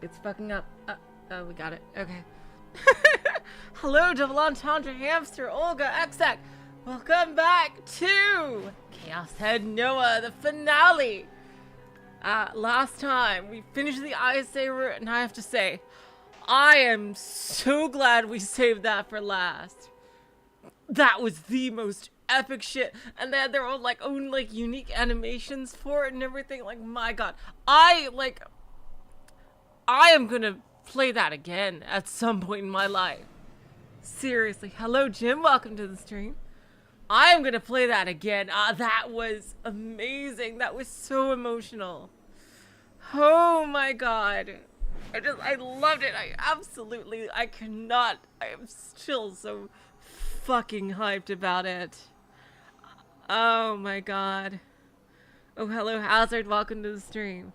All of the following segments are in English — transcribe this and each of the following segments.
It's fucking up. Oh, we got it. Okay. Hello, double entendre hamster, Olga, Exec. Welcome back to Chaos Head NoaH, the finale. Last time we finished the Ayase route, and I have to say, I am so glad we saved that for last. That was the most epic shit, and they had their own unique animations for it and everything. Like, my god, I am gonna play that again at some point in my life. Seriously. Hello, Jim. Welcome to the stream. I am gonna play that again. That was amazing. That was so emotional. Oh my god. I loved it. I am still so fucking hyped about it. Oh my god. Oh, hello, Hazard. Welcome to the stream.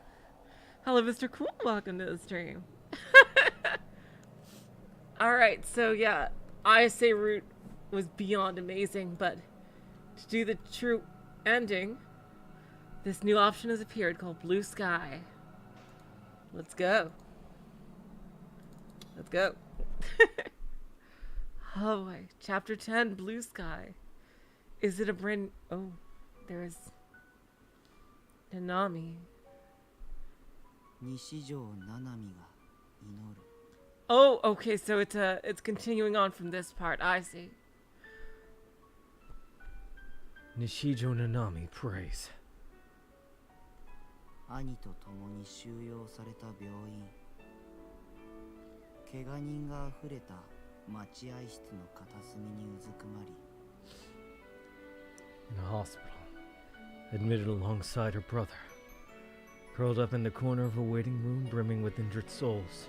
Hello, Mr. Cool. Welcome to the stream. Alright, so yeah, Ayase route was beyond amazing, but to do the true ending, this new option has appeared called Blue Sky. Let's go. Let's go. Oh boy, chapter 10, Blue Sky. Is it a brand... Oh, there's... Nanami. Oh, okay, so it's continuing on from this part. I see. Nishijo Nanami prays. In a hospital, admitted alongside her brother, curled up in the corner of a waiting room brimming with injured souls.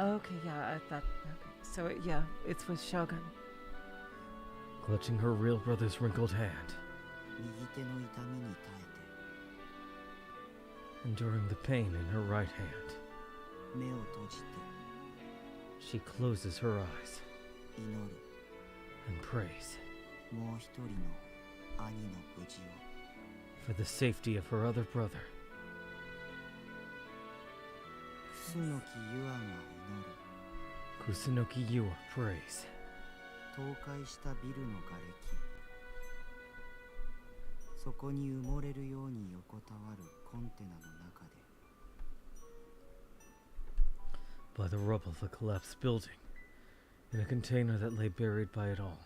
Okay, yeah, I thought... Okay. So, yeah, it's with Shogun. Clutching her real brother's wrinkled hand, enduring the pain in her right hand, she closes her eyes and prays for the safety of her other brother. Kusunoki Yua prays. By the rubble of the collapsed building, in a container that lay buried by it all.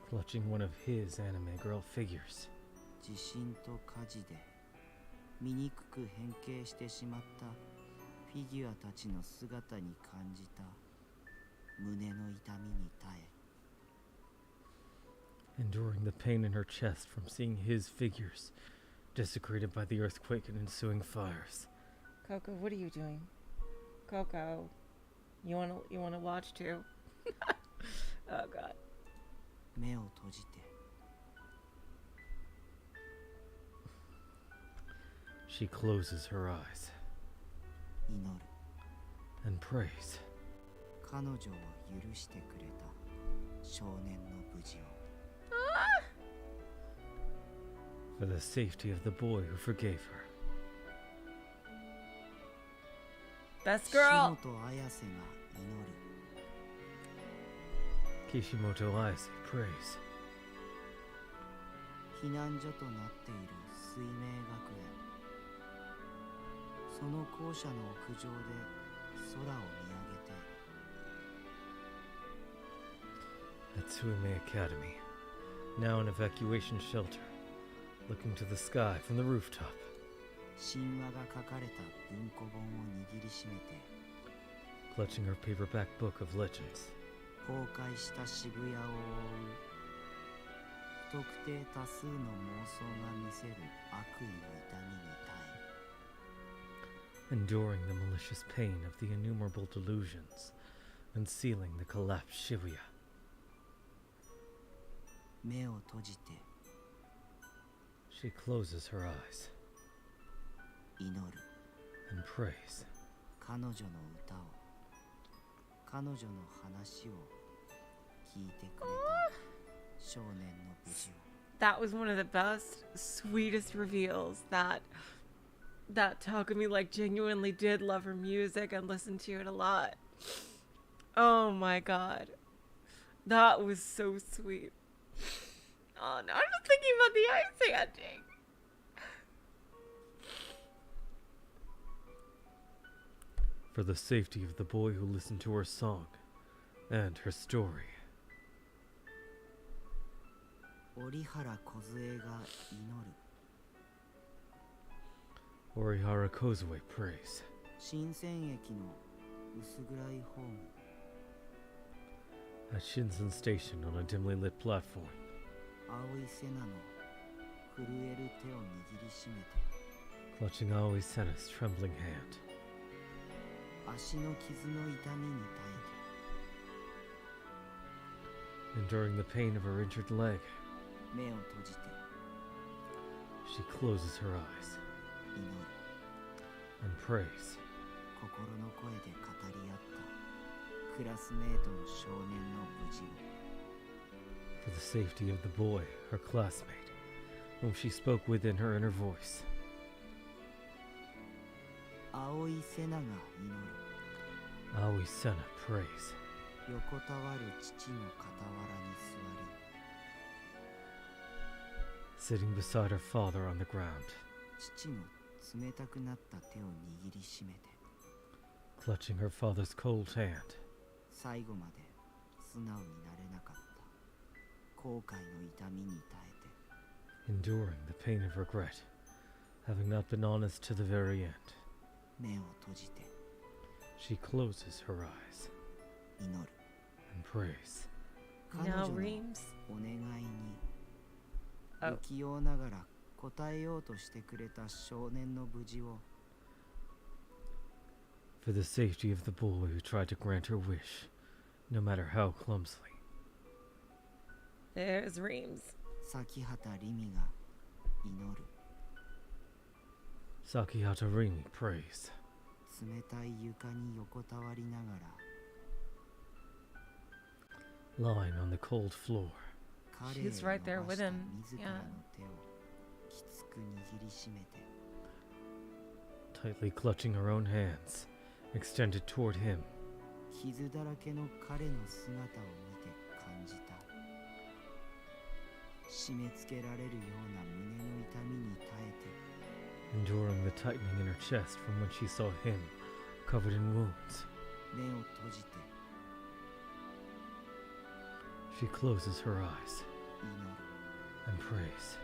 Clutching one of his anime girl figures. Enduring the pain in her chest from seeing his figures desecrated by the earthquake and ensuing fires. Coco, what are you doing? Coco, you wanna watch too? Oh god. She closes her eyes and prays for the safety of the boy who forgave her. Best girl! Kishimoto Ayase prays at Tsuime Academy, now an evacuation shelter, looking to the sky from the rooftop. Clutching her paperback book of legends. Enduring the malicious pain of the innumerable delusions, and sealing the collapsed Shibuya. She closes her eyes and prays That was one of the best, sweetest reveals that Takumi like genuinely did love her music and listened to it a lot. Oh my god. That was so sweet. Oh, now I'm just thinking about the Ayase ending. For the safety of the boy who listened to her song and her story. Orihara Kozue prays. At Shinsen Station on a dimly lit platform. Clutching Aoi Sena's trembling hand. Enduring the pain of her injured leg, she closes her eyes and prays. For the safety of the boy, her classmate, whom she spoke within her inner voice. Aoi Sena prays. Sitting beside her father on the ground, clutching her father's cold hand, enduring the pain of regret, having not been honest to the very end. She closes her eyes and prays. Now, Reams. Oh. For the safety of the boy who tried to grant her wish, no matter how clumsily. There's Reams. Sakihata Rimi prays. Lying on the cold floor. She's right there with him. Yeah. Tightly clutching her own hands, extended toward him. Enduring the tightening in her chest from when she saw him, covered in wounds. She closes her eyes and prays.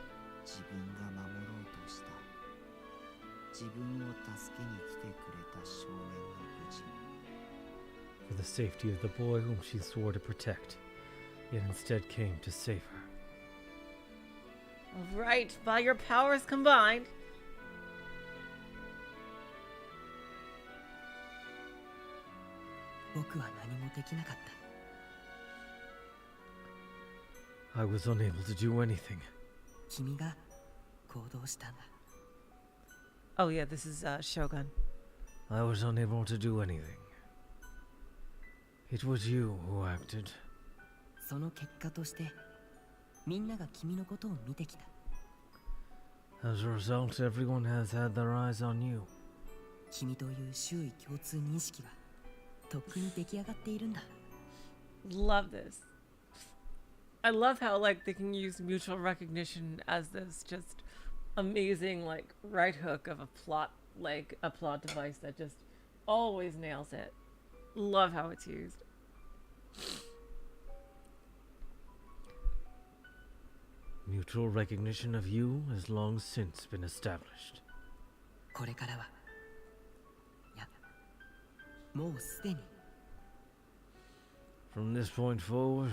For the safety of the boy whom she swore to protect, yet instead came to save her. All right, by your powers combined. I was unable to do anything. Oh yeah, this is Shogun. I was unable to do anything. It was you who acted. As a result, everyone has had their eyes on you. Love this. I love how like they can use mutual recognition as this just amazing like right hook of a plot device that just always nails it. Love how it's used. Mutual recognition of you has long since been established. From this point forward,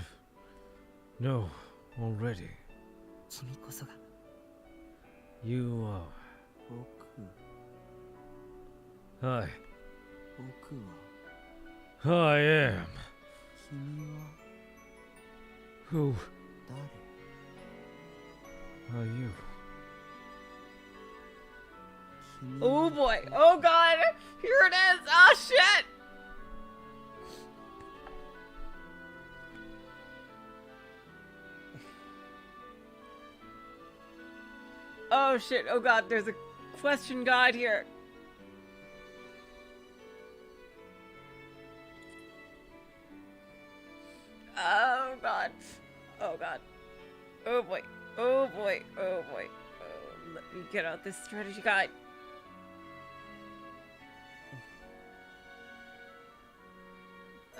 no, already. You are. I am. Who are you? Oh boy. Oh god. Here it is. Oh shit. Oh shit, oh god, there's a question guide here. Oh god. Oh god. Oh boy. Oh boy. Oh boy. Oh, let me get out this strategy guide.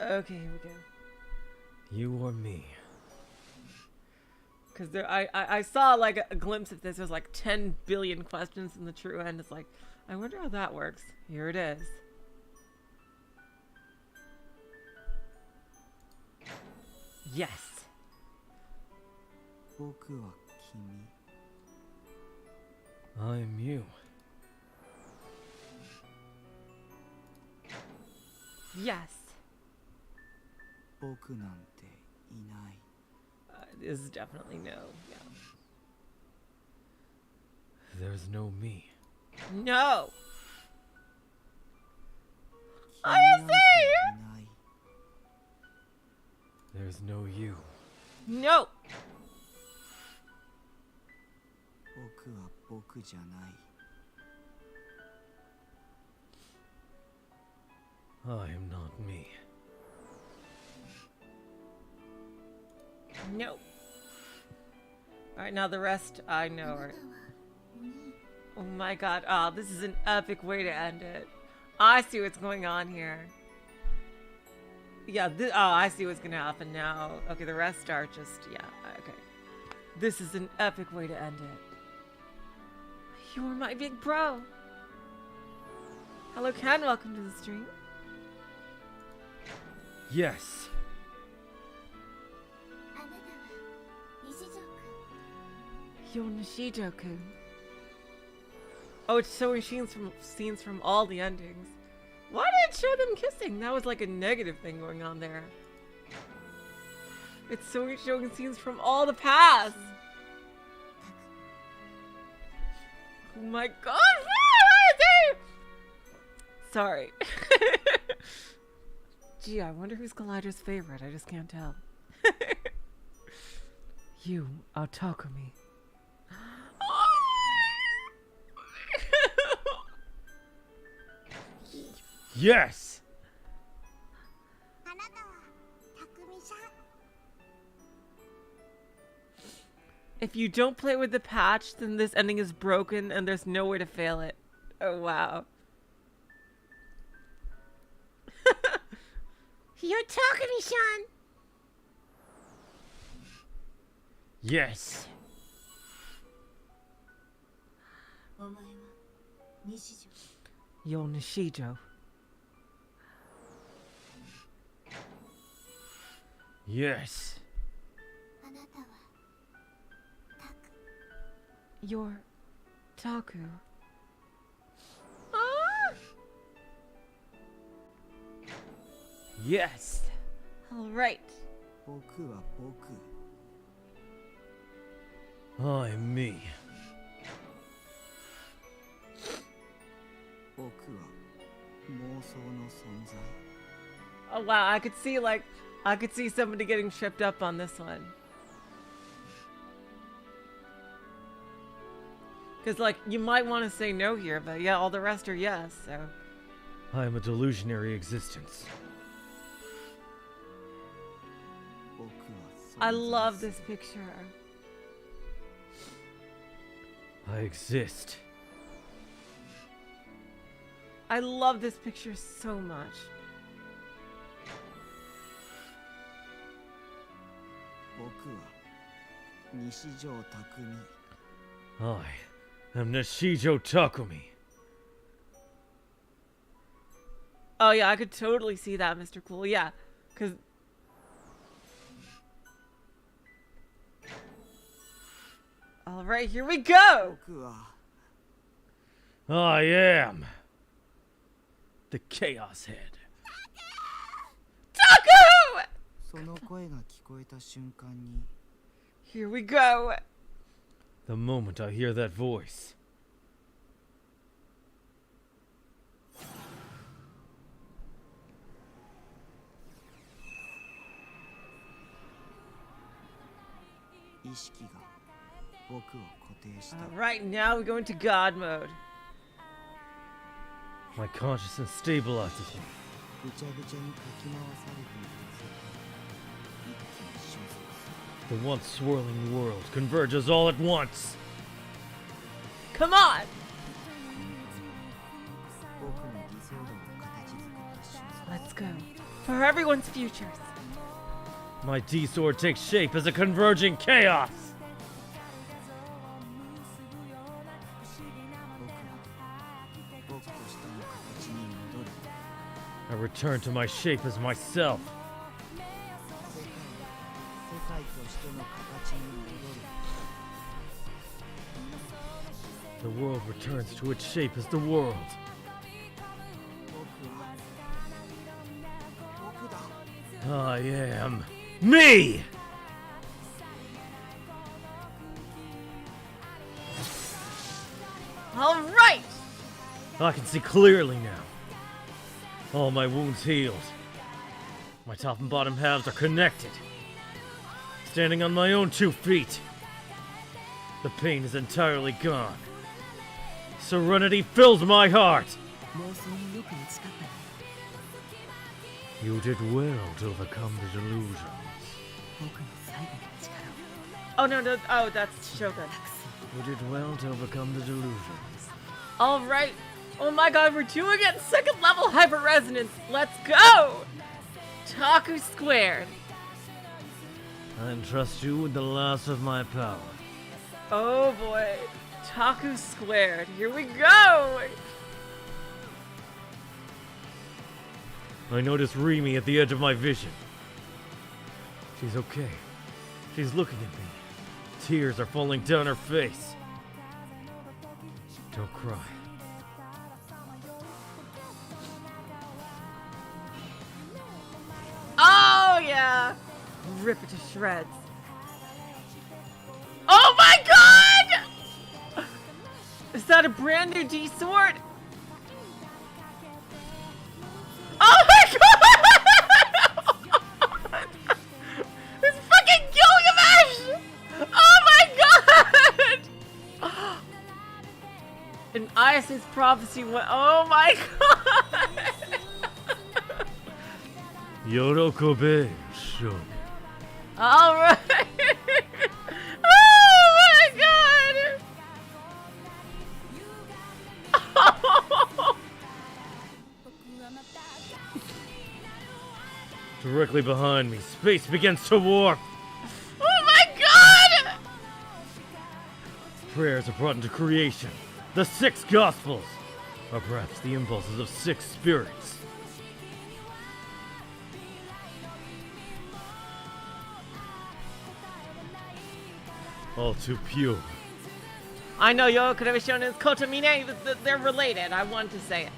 Okay, here we go. You or me? Because there, I saw like a glimpse of this. There's like 10 billion questions in the true end. It's like, I wonder how that works. Here it is. Yes. 僕は君 I am you. Yes. 僕なんていない This is definitely no. Yeah. There's no me. No. 君なんていない There's no you. No. 僕は僕じゃない I am not me. No. Alright, now the rest I know are... Oh my god. Oh, this is an epic way to end it. I see what's going on here. Yeah, oh, I see what's gonna happen now. Okay, the rest are just... Yeah, okay. This is an epic way to end it. You're my big bro. Hello, Ken. Welcome to the stream. Yes. あなたは西条くん Yo Nishijo-kun. Oh, it's showing scenes from all the endings. Why did it show them kissing? That was like a negative thing going on there. It's showing scenes from all the past. Oh my god! Sorry. Gee, I wonder who's Collider's favorite. I just can't tell. You are Takumi. Yes. あなたは匠さん If you don't play with the patch, then this ending is broken and there's no way to fail it. Oh, wow. You're Takumi-san! Yes. お前は西条 Yo Nishijo. Yes. あなたはタク You're Taku. Ah! Yes. Alright. 僕は僕 I'm me. 僕は妄想の存在 Oh wow, I could see somebody getting tripped up on this one. Cause like you might want to say no here, but yeah, all the rest are yes, so I am a delusionary existence. 僕は I 存在 love する this picture. I exist. I love this picture so much. 僕は西条匠 I am Nishijo Takumi. Oh yeah, I could totally see that, Mr. Cool. Yeah, cause all right, here we go. 僕は I am the Chaos Head. Taku! その声が聞こえた瞬間に Here we go. The moment I hear that voice, 僕を固定した。 Alright, now we go into God mode. My consciousness stabilizes me. ぐちゃぐちゃにかき回されていた世界一気に収束する。 The once swirling world converges all at once. Come on! 僕の理想論を形作った瞬間。 Let's go. For everyone's futures. My D-sword takes shape as a converging chaos. 僕としての形に戻る。 I return to my shape as myself. 世界としての形に戻る。 The world returns to its shape as the world. 僕だ。 I am me! Alright! I can see clearly now. All my wounds healed. My top and bottom halves are connected. Standing on my own 2 feet. The pain is entirely gone. Serenity fills my heart. 妄想もよく見つかったね。 You did well to overcome the delusions. 僕の最後の力を Oh no, no, oh, that's Shogun. You did well to overcome the delusions. Alright. Oh my god, we're doing it! Second level hyper resonance. Let's go! Taku squared. I entrust you with the last of my power. Oh boy. Taku squared. Here we go! I notice Rimi at the edge of my vision. She's okay. She's looking at me. Tears are falling down her face. Don't cry. Oh yeah! Rip it to shreds. Oh my god! Is that a brand new D sword? Oh my god! It's fucking Gilgamesh! Oh my god! And Ayase's prophecy went. Oh my god! Yorokobe, Shogun. Alright! Oh my god! Directly behind me, space begins to warp. Oh my god! Prayers are brought into creation. The 6 Gospels, or perhaps the impulses of 6 spirits. All too pure. I know Yo could have shown his Kotomine, they're related. I wanted to say it.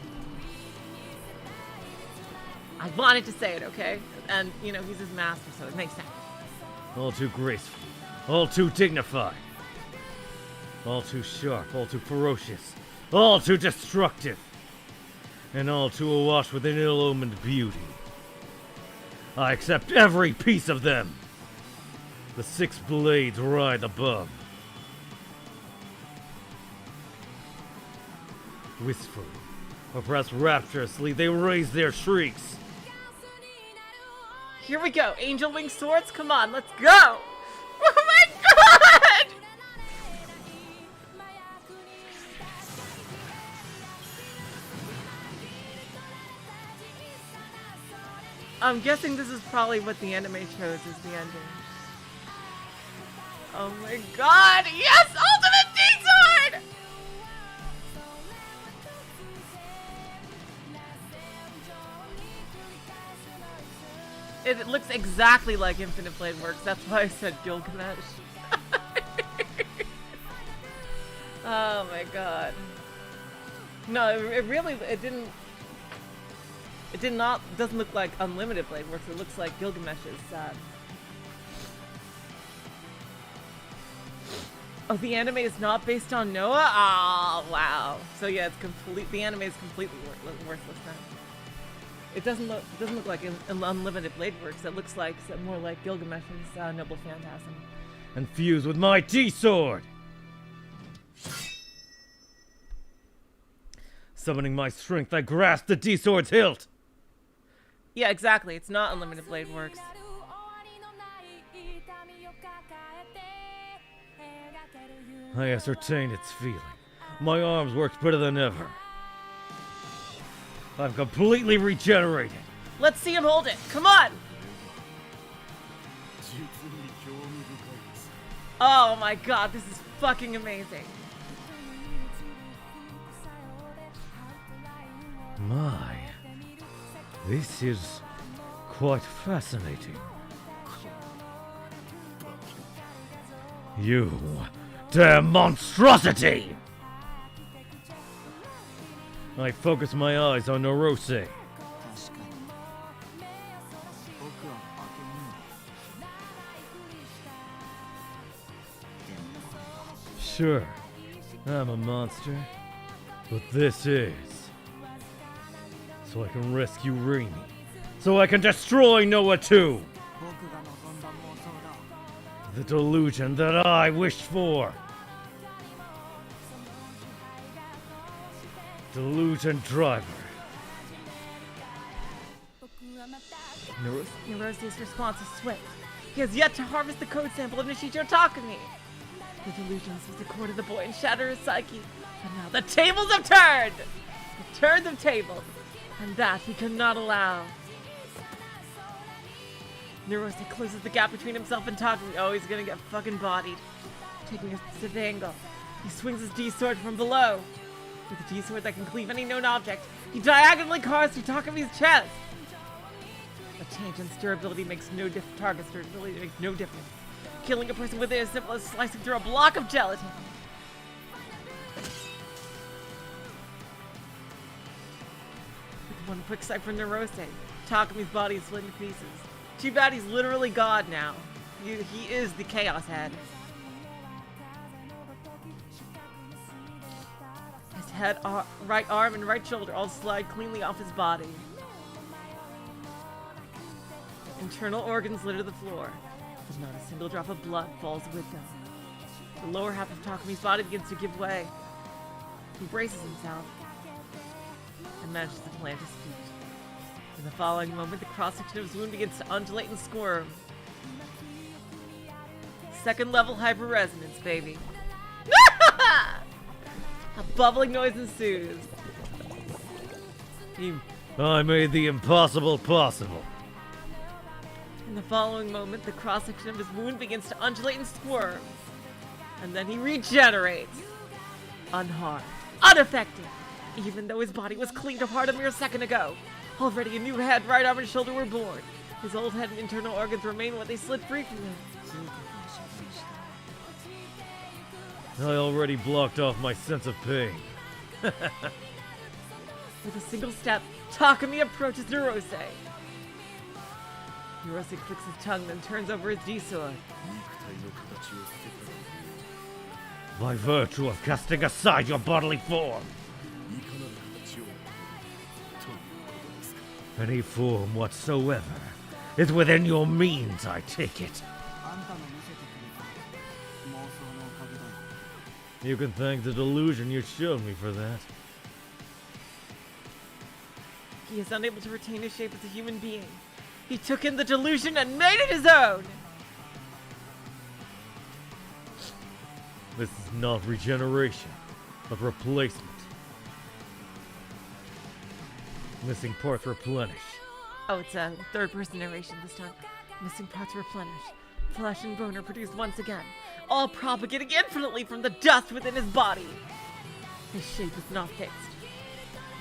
I wanted to say it, okay? And, you know, he's his master, so it makes sense. All too graceful. All too dignified. All too sharp, all too ferocious. All too destructive. And all too awash with an ill-omened beauty. I accept every piece of them. The 6 blades writhe above. Wistfully, or perhaps rapturously, they raise their shrieks. Here we go. Angel wing swords, come on, let's go! Oh my god! I'm guessing this is probably what the anime shows as the ending. Oh my god! Yes! Ultimate D-Sword! It looks exactly like Infinite Blade Works. That's why I said Gilgamesh. Oh my god. No, it doesn't look like Unlimited Blade Works. It looks like Gilgamesh's. Oh, the anime is not based on NoaH? Oh, wow. So yeah, the anime is completely worthless now. It doesn't look like Unlimited Blade Works. It looks like more like Gilgamesh's Noble Phantasm. And fuse with my D-sword! Summoning my strength, I grasp the D-sword's hilt. Yeah, exactly. It's not unlimited blade works. I ascertain its feeling. My arms worked better than ever. I'm completely regenerated. Let's see him hold it. Come on. Oh my god, this is fucking amazing. My, this is quite fascinating. You damn monstrosity! I focus my eyes on NoaH. 確かに僕は化け物だでもこれは Sure, I'm a monster, but this is so I can rescue Raimi, so I can destroy NoaH too. 僕が望んだ妄想だ The delusion that I wished for. Delusion driver. Neurose's response is swift. He has yet to harvest the code sample of Nishijo Takumi. The delusions was the core to the boy and shatter his psyche. But now the tables have turned! The turns have tabled. And that he cannot allow. Neurose closes the gap between himself and Takumi. Oh, he's gonna get fucking bodied. Taking a specific angle, he swings his D-sword from below. With a D-sword that can cleave any known object, he diagonally carves through Takumi's chest. A change in durability makes no difference. Target's durability makes no difference. Killing a person with it is simple as slicing through a block of gelatin. With one quick sight from Neurose, Takumi's body is split into pieces. Too bad he's literally God now. He is the Chaos Head. His head, right arm, and right shoulder all slide cleanly off his body. Internal organs litter the floor, but not a single drop of blood falls with them. The lower half of Takumi's body begins to give way. He braces himself and manages to plant his feet. In the following moment, the cross-section of his wound begins to undulate and squirm. Second level hyper-resonance, baby. A bubbling noise ensues. I made the impossible possible. In the following moment, the cross-section of his wound begins to undulate and squirm. And then he regenerates. Unharmed. Unaffected. Even though his body was cleaned apart a mere second ago. Already a new head, right arm, and shoulder were born. His old head and internal organs remain when they slid free from him. 全てを処分した I already blocked off my sense of pain. With a single step, Takumi approaches Neurose. Neurose clicks his tongue, then turns over his D-sword. 肉体の形を捨てたら By virtue of casting aside your bodily form. いかなる形をということですか Any form whatsoever is within your means, I take it. あんたの見せてくれた妄想のおかげだよ You can thank the delusion you showed me for that. He is unable to retain his shape as a human being. He took in the delusion and made it his own! This is not regeneration, but replacement. Missing parts replenish. Oh, it's a third-person narration this time. Missing parts replenish. Flesh and bone are produced once again, all propagating infinitely from the dust within his body. His shape is not fixed.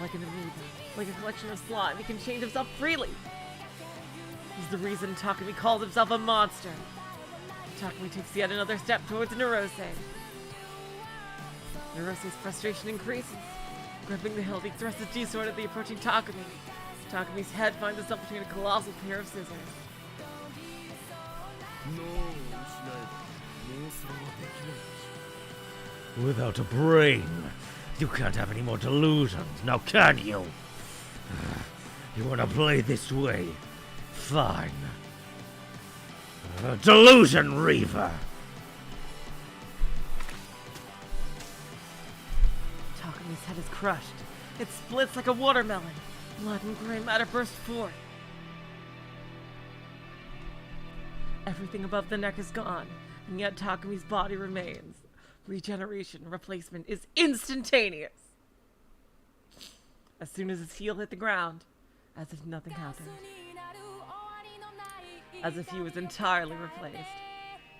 Like an amoeba, like a collection of slime, he can change himself freely. He's the reason Takumi calls himself a monster. Takumi takes yet another step towards Neurose. Neurose's frustration increases. Gripping the hilt, he thrusts his D-sword at the approaching Takumi. Takumi's head finds itself between a colossal pair of scissors. 脳を失えば妄想はできない Without a brain, you can't have any more delusions, now can you? You wanna play this way? Fine. Delusion Reaver! Takumi's head is crushed. It splits like a watermelon. Blood and gray matter burst forth. Everything above the neck is gone, and yet Takami's body remains. Regeneration replacement is instantaneous. As soon as his heel hit the ground, as if nothing happened. As if he was entirely replaced.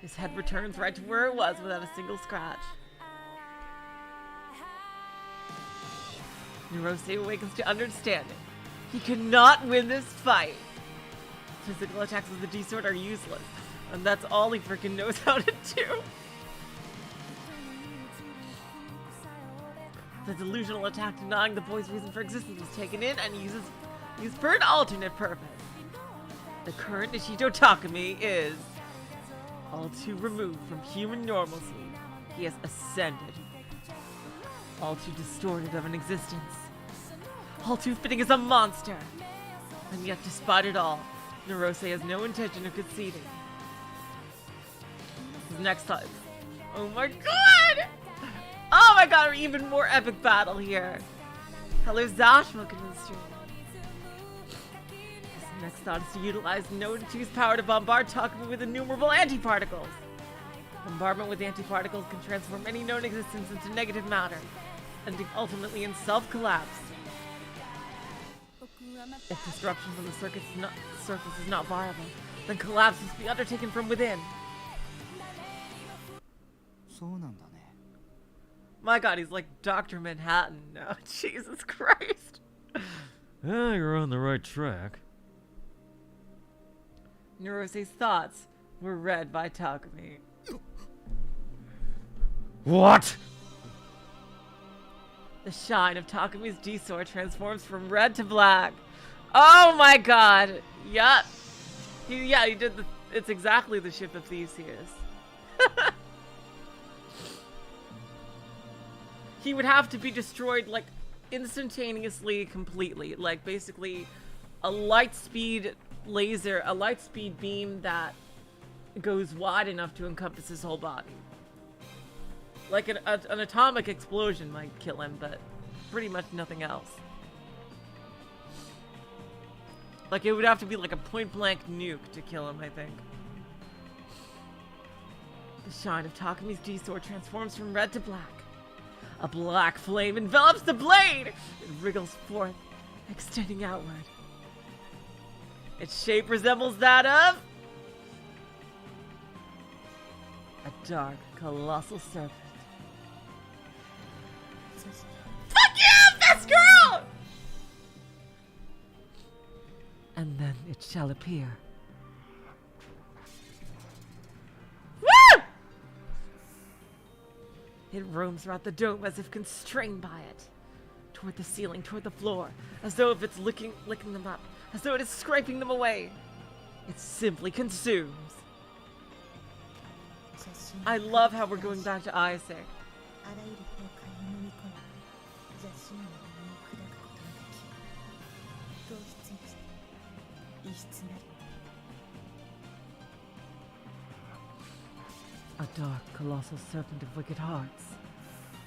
His head returns right to where it was without a single scratch. Narose awakens to understanding. He cannot win this fight. Physical attacks with the D-sword are useless, and that's all he freaking knows how to do. The delusional attack denying the boy's reason for existence was taken in and used for an alternate purpose. The current Nishito Takami is all too removed from human normalcy. He has ascended. All too distorted of an existence. All too fitting as a monster. And yet, despite it all, Narose has no intention of conceding. His next thought is, oh my god! Oh my god, an even more epic battle here. Hello, Zash, welcome to the stream. His next thought is to utilize NoaH's power to bombard Takami with innumerable antiparticles. Bombardment with antiparticles can transform any known existence into negative matter, ending ultimately in self-collapse. If disruption from the surface is not viable, then collapse must be undertaken from within. そうなんだね。 My god, he's like Dr. Manhattan now. Jesus Christ. You're on the right track. Narose's thoughts were read by Takami. What? The shine of Takami's D-sword transforms from red to black. Oh my god. Yup. He did it's exactly the ship of Theseus. He would have to be destroyed, like, instantaneously, completely. Like, basically, a light speed laser, a light speed beam that goes wide enough to encompass his whole body. Like, an atomic explosion might kill him, but pretty much nothing else. Like, it would have to be like a point-blank nuke to kill him, I think. The shine of Takami's D-sword transforms from red to black. A black flame envelops the blade! It wriggles forth, extending outward. Its shape resembles that of... a dark, colossal serpent. Fuck you, best girl! And then it shall appear. Woo! It roams throughout the dome as if constrained by it. Toward the ceiling, toward the floor, as though if it's licking them up, as though it is scraping them away. It simply consumes. I love how we're going back to Ayase. あらゆる崩壊を飲み込み邪神の身を砕くことができ糖質にして異質なり A dark, colossal serpent of wicked hearts.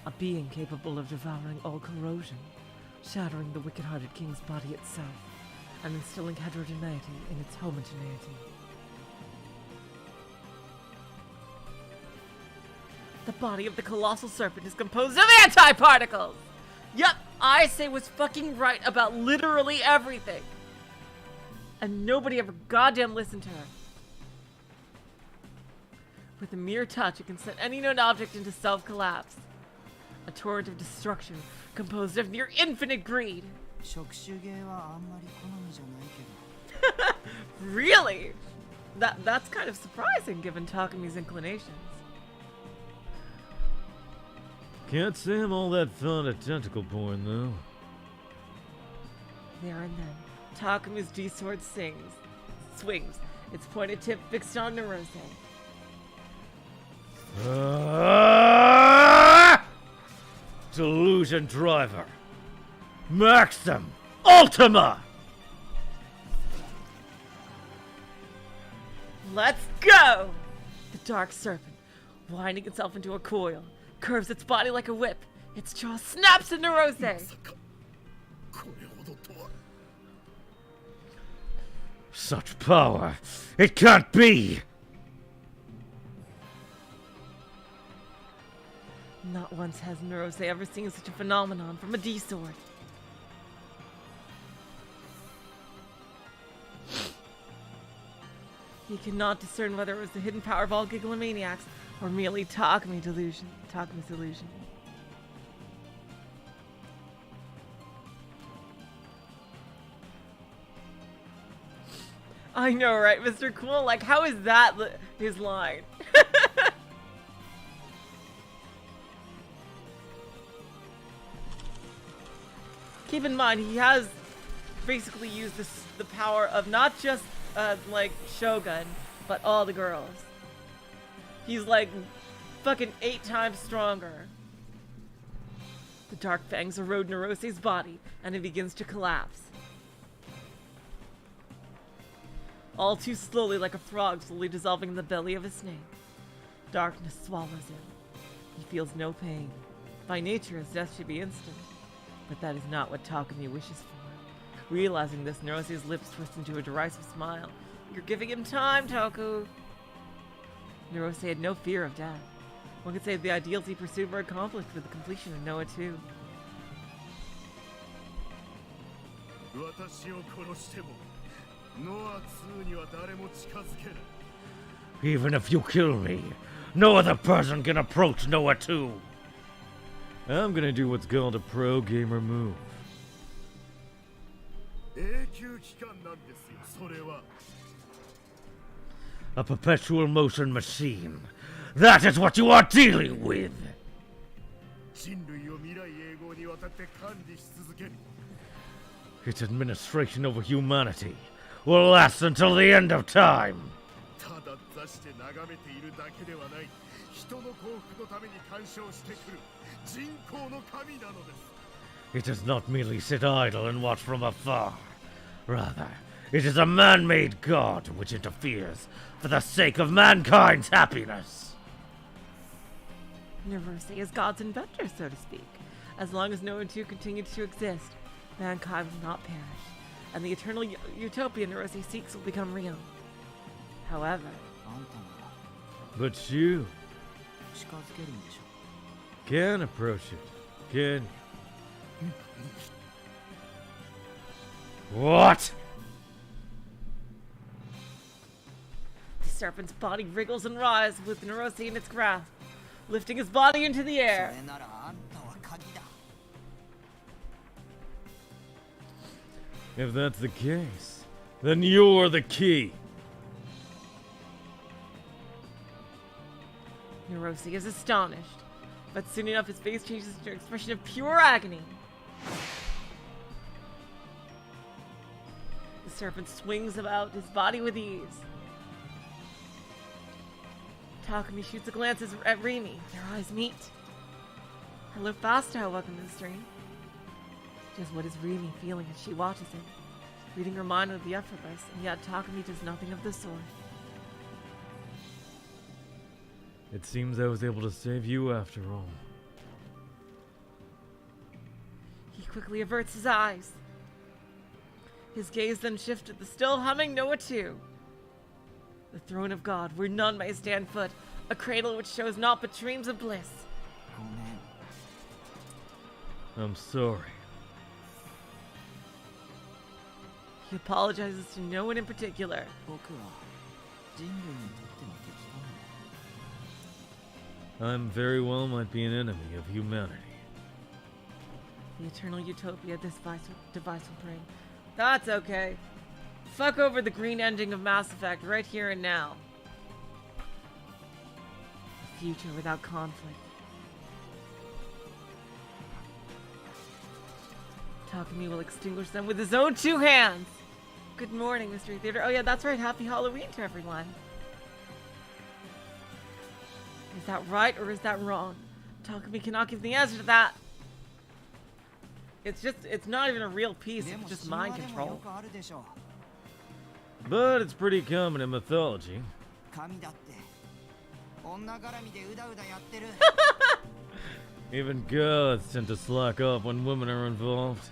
A being capable of devouring all corrosion, shattering the wicked-hearted king's body itself, and instilling heterogeneity in its homogeneity. The body of the colossal serpent is composed of antiparticles! Yup, Ayase was fucking right about literally everything. And nobody ever goddamn listened to her. With a mere touch, it can set any known object into self-collapse. A torrent of destruction composed of near infinite greed. 触手芸はあんまり好みじゃないけど。 Really? That's kind of surprising given Takami's inclinations. Can't say I'm all that fond of tentacle porn, though. There and then, Takami's D-sword swings, its pointed tip fixed on Narose. Delusion driver. Maxim. Ultima. Let's go! The dark serpent, winding itself into a coil, curves its body like a whip. Its jaw snaps at Narose. Such power! It can't be! Not once has Neurose ever seen such a phenomenon from a D-sword. He cannot discern whether it was the hidden power of all Gigalomaniacs or merely Takami's illusion. I know, right, Mr. Cool? Like, how is that his line? Keep in mind, he has basically used the power of not just, like, Shogun, but all the girls. He's, like, fucking 8 times stronger. The dark fangs erode Neurose's body, and he begins to collapse. All too slowly, like a frog slowly dissolving in the belly of a snake. Darkness swallows him. He feels no pain. By nature, his death should be instant. But that is not what Takami wishes for. Realizing this, Neurose's lips twist into a derisive smile. You're giving him time, Toku! Neurose had no fear of death. One could say the ideals he pursued were accomplished with the completion of NoaH 2. Even if you kill me, no other person can approach NoaH 2. I'm gonna do what's called a pro gamer move. A perpetual motion machine. That is what you are dealing with! Its administration over humanity will last until the end of time. It does not merely sit idle and watch from afar. Rather, it is a man-made god which interferes for the sake of mankind's happiness. Neurose is God's inventor, so to speak. As long as NoaH 2 continues to exist, mankind will not perish, and the eternal utopia Neurose seeks will become real. However, but you can approach it, can you? What? the serpent's body wriggles and writhes with Neurose in its grasp, lifting his body into the air. If that's the case, then you're the key. Neurose is astonished, but soon enough his face changes to an expression of pure agony. The serpent swings about his body with ease. Takami shoots a glance at Rimi. Their eyes meet. Hello, Fasto. Welcome to the stream. Just what is Rimi feeling as she watches him? Reading her mind would be effortless, and yet Takami does nothing of the sort. It seems I was able to save you after all. He quickly averts his eyes. His gaze then shifts to the still humming NoaH 2. The throne of God, where none may stand foot, a cradle which shows naught but dreams of bliss. I'm sorry. He apologizes to no one in particular. I'm very well might be an enemy of humanity. The eternal utopia this device will bring. That's okay. Fuck over the green ending of Mass Effect right here and now. A future without conflict. Takami will extinguish them with his own 2 hands. Good morning, Mystery Theater. Oh yeah, that's right. Happy Halloween to everyone. Is that right or is that wrong? Takami cannot give the answer to that. It's not even a real piece, it's just mind control. But it's pretty common in mythology. Even gods tend to slack off when women are involved.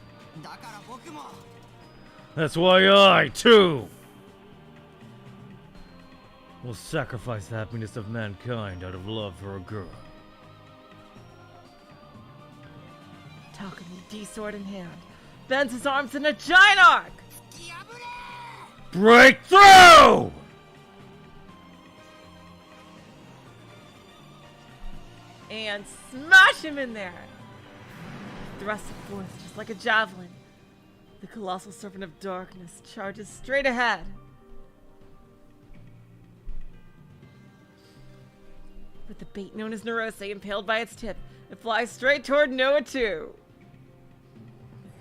That's why I, too, will sacrifice the happiness of mankind out of love for a girl. Talking with D-sword in hand, bends his arms in a giant arc! Break through! And smash him in there! Thrust it forth just like a javelin. The colossal serpent of darkness charges straight ahead. With the bait known as NoaH impaled by its tip, it flies straight toward NoaH 2.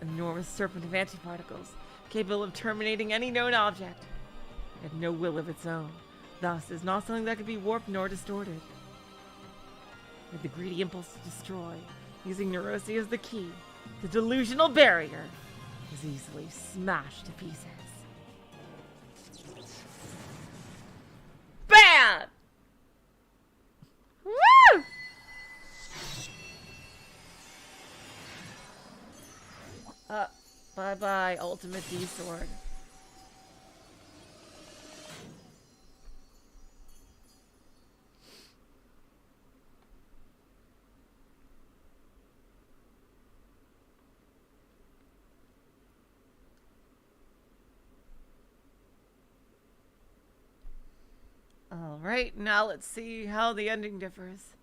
An enormous serpent of antiparticles, capable of terminating any known object. It had no will of its own, thus is not something that could be warped nor distorted. With the greedy impulse to destroy, using NoaH as the key, the delusional barrier is easily smashed to pieces. BAM! Woo! Bye-bye, Ultimate D-Sword. Alright, now let's see how the ending differs.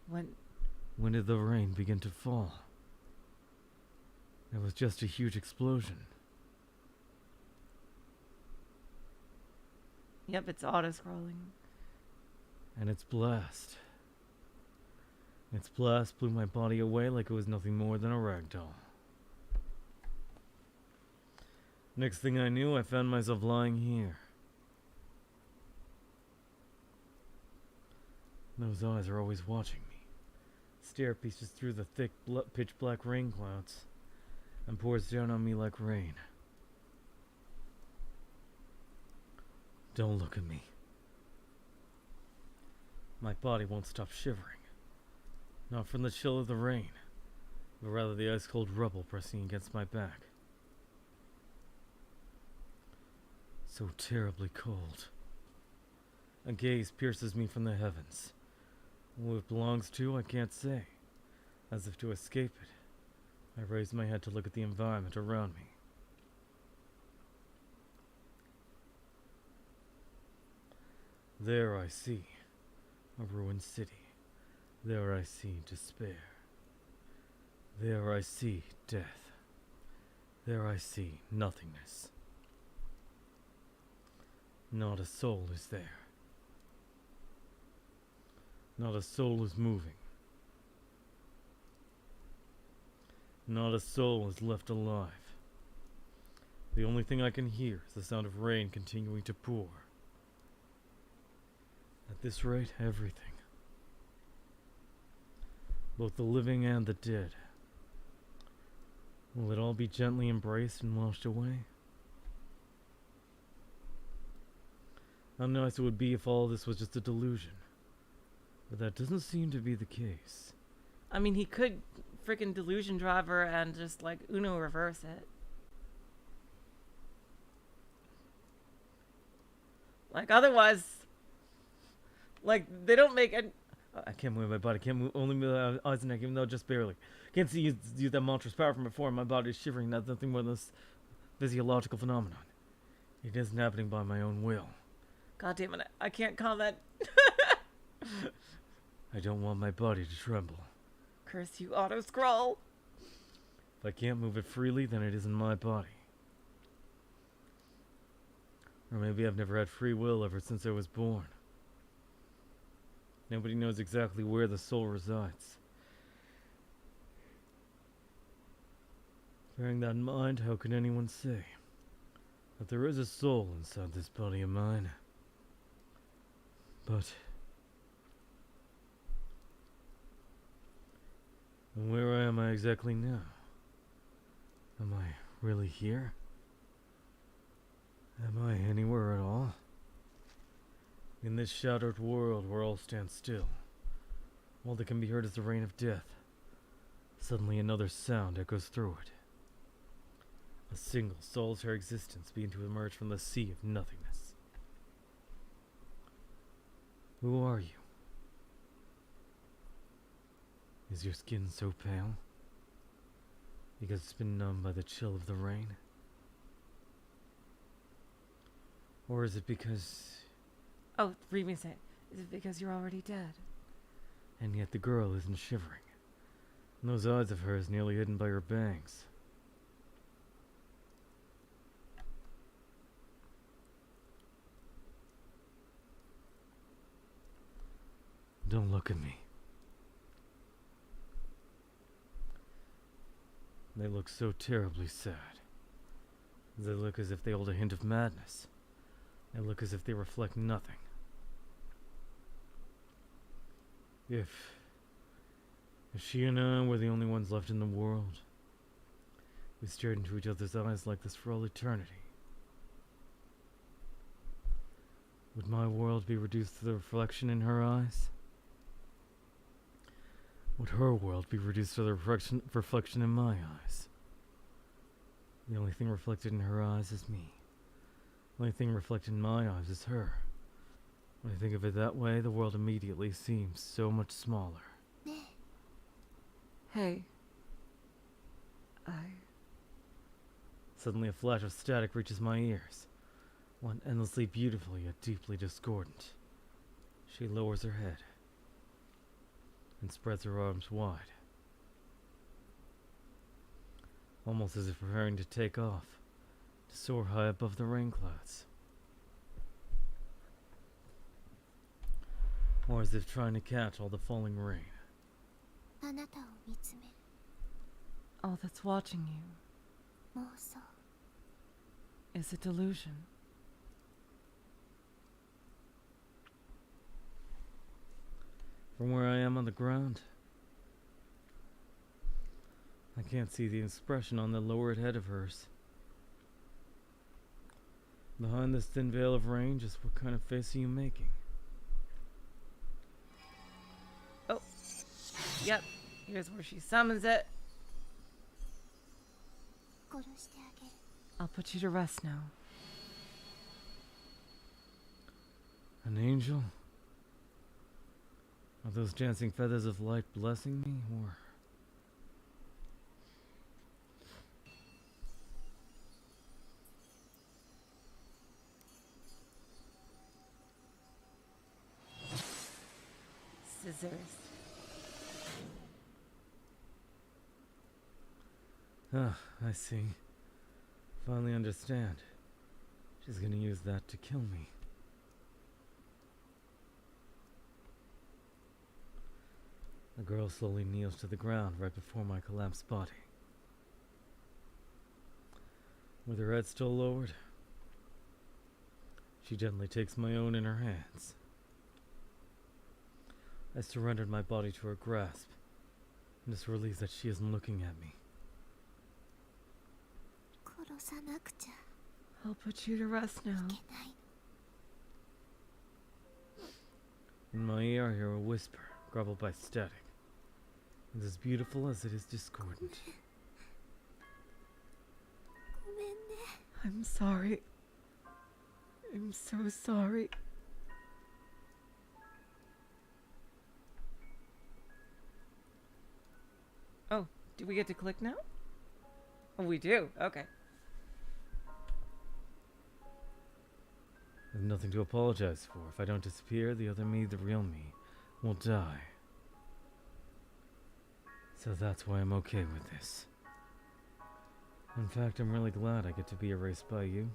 When did the rain begin to fall? It was just a huge explosion. Yep, it's auto-scrolling. And its blast. Its blast blew my body away like it was nothing more than a ragdoll. Next thing I knew, I found myself lying here. Those eyes are always watching me. Stare pieces through the thick, pitch-black rain clouds and pours down on me like rain. Don't look at me. My body won't stop shivering. Not from the chill of the rain, but rather the ice-cold rubble pressing against my back. So terribly cold. A gaze pierces me from the heavens. Who it belongs to, I can't say. As if to escape it, I raise my head to look at the environment around me. There I see a ruined city. There I see despair. There I see death. There I see nothingness. Not a soul is there. Not a soul is moving. Not a soul is left alive. The only thing I can hear is the sound of rain continuing to pour. At this rate, everything, both the living and the dead, will it all be gently embraced and washed away? How nice it would be if all this was just a delusion. But that doesn't seem to be the case. I mean, he could freaking delusion driver and just like Uno reverse it. Like otherwise, like they don't make an. I can't move my body. Can't move, only move my eyes and neck, even though just barely. Can't see use that monstrous power from before. My body is shivering. That's nothing more than this physiological phenomenon. It isn't happening by my own will. God damn it! I can't comment. I don't want my body to tremble. Curse you, auto scroll. If I can't move it freely, then it isn't my body. Or maybe I've never had free will ever since I was born. Nobody knows exactly where the soul resides. Bearing that in mind, how can anyone say that there is a soul inside this body of mine? But where am I exactly now? Am I really here? Am I anywhere at all? In this shattered world where all stands still, all that can be heard is the rain of death. Suddenly another sound echoes through it. A single solitary existence beginning to emerge from the sea of nothingness. Who are you? Is your skin so pale? Because it's been numbed by the chill of the rain? Or is it because... Oh, read me say it. Is it because you're already dead? And yet the girl isn't shivering. And those eyes of hers nearly hidden by her bangs. Don't look at me. They look so terribly sad. They look as if they hold a hint of madness. They look as if they reflect nothing. If she and I were the only ones left in the world, we stared into each other's eyes like this for all eternity. Would my world be reduced to the reflection in her eyes? Would her world be reduced to the reflection in my eyes? The only thing reflected in her eyes is me. The only thing reflected in my eyes is her. When I think of it that way, the world immediately seems so much smaller. Hey. Suddenly a flash of static reaches my ears. One endlessly beautiful yet deeply discordant. She lowers her head and spreads her arms wide, almost as if preparing to take off, to soar high above the rain clouds, or as if trying to catch all the falling rain. あなたを見つめる All that's watching you 妄想 is a delusion. From where I am on the ground, I can't see the expression on the lowered head of hers. Behind this thin veil of rain, just what kind of face are you making? Oh. Yep. Here's where she summons it. 殺してあげる I'll put you to rest now. An angel? Are those dancing feathers of light blessing me, or... Scissors. Ah, I see. Finally understand. She's gonna use that to kill me. The girl slowly kneels to the ground right before my collapsed body. With her head still lowered, she gently takes my own in her hands. I surrendered my body to her grasp, and just relieved that she isn't looking at me. 殺さなくちゃ I'll put you to rest い now. けない In my ear I hear a whisper, garbled by static. It's as beautiful as it is discordant. ごめんね I'm sorry. I'm so sorry. Oh, do we get to click now? Oh, we do. Okay. There's nothing to apologize for. If I don't disappear, the other me, the real me, will die. So that's why I'm okay with this. In fact, I'm really glad I get to be erased by you.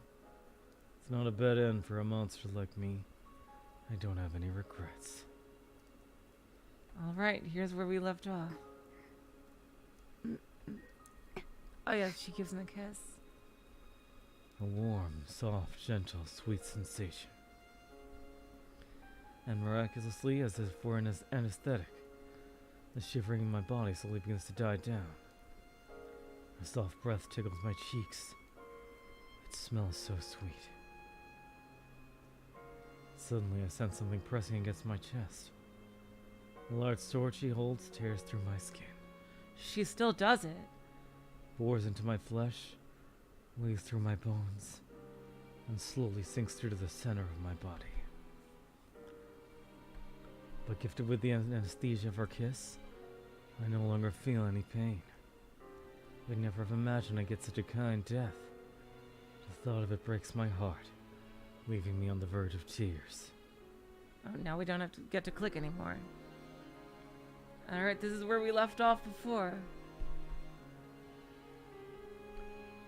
It's not a bad end for a monster like me. I don't have any regrets. All right, here's where we left off. Oh yeah, she gives him a kiss. A warm, soft, gentle, sweet sensation. And miraculously, as if for an anesthetic, the shivering in my body slowly begins to die down. A soft breath tickles my cheeks. It smells so sweet. Suddenly, I sense something pressing against my chest. The large sword she holds tears through my skin, She still does it. bores into my flesh, weaves through my bones, and slowly sinks through to the center of my body. But gifted with the anesthesia of our kiss, I no longer feel any pain. Would never have imagined I'd get such a kind death. The thought of it breaks my heart, leaving me on the verge of tears. Oh, now we don't have to get to click anymore. Alright, this is where we left off before.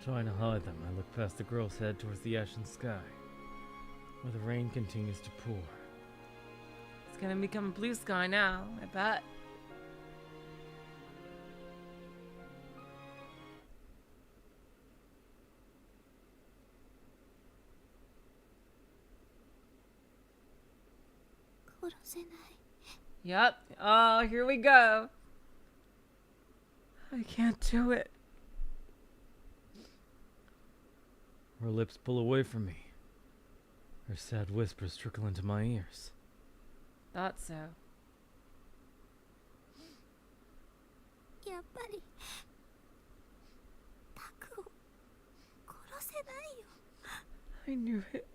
Trying to hide them, I look past the girl's head towards the ashen sky, where the rain continues to pour. It's gonna become blue sky now, I bet. Yep. Oh, here we go. I can't do it. Her lips pull away from me. Her sad whispers trickle into my ears. Thought so. やっぱりタクを殺せないよ。 I knew it.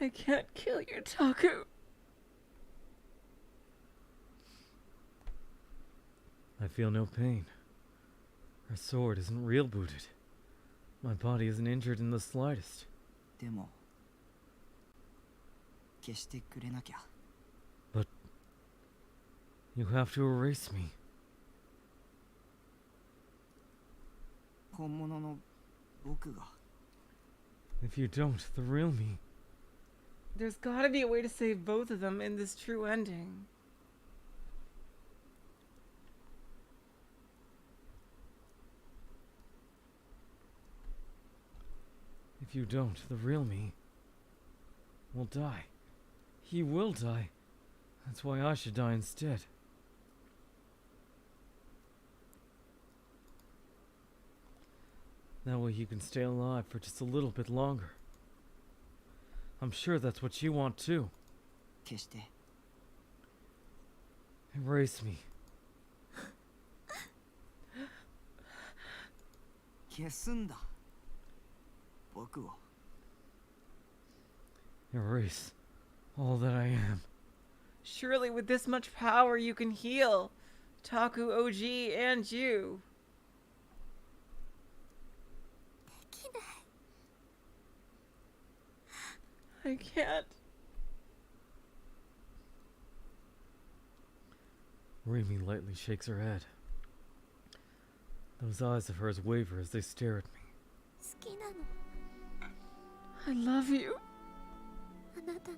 I can't kill your Taku. I feel no pain. Her sword isn't real booted. My body isn't injured in the slightest. でも消してくれなきゃ。 But you have to erase me. 本物の僕が。 If you don't, the real me. There's gotta be a way to save both of them in this true ending. If you don't, the real me will die. He will die. That's why I should die instead. That way you can stay alive for just a little bit longer. I'm sure that's what you want too. 消して。 Erase me. 消すんだ。僕を。 Erase all that I am. Surely with this much power you can heal Taku, OG, and you. できない。 I can't. Rimi lightly shakes her head. Those eyes of hers waver as they stare at me. 好きなの。 I love you. あなたの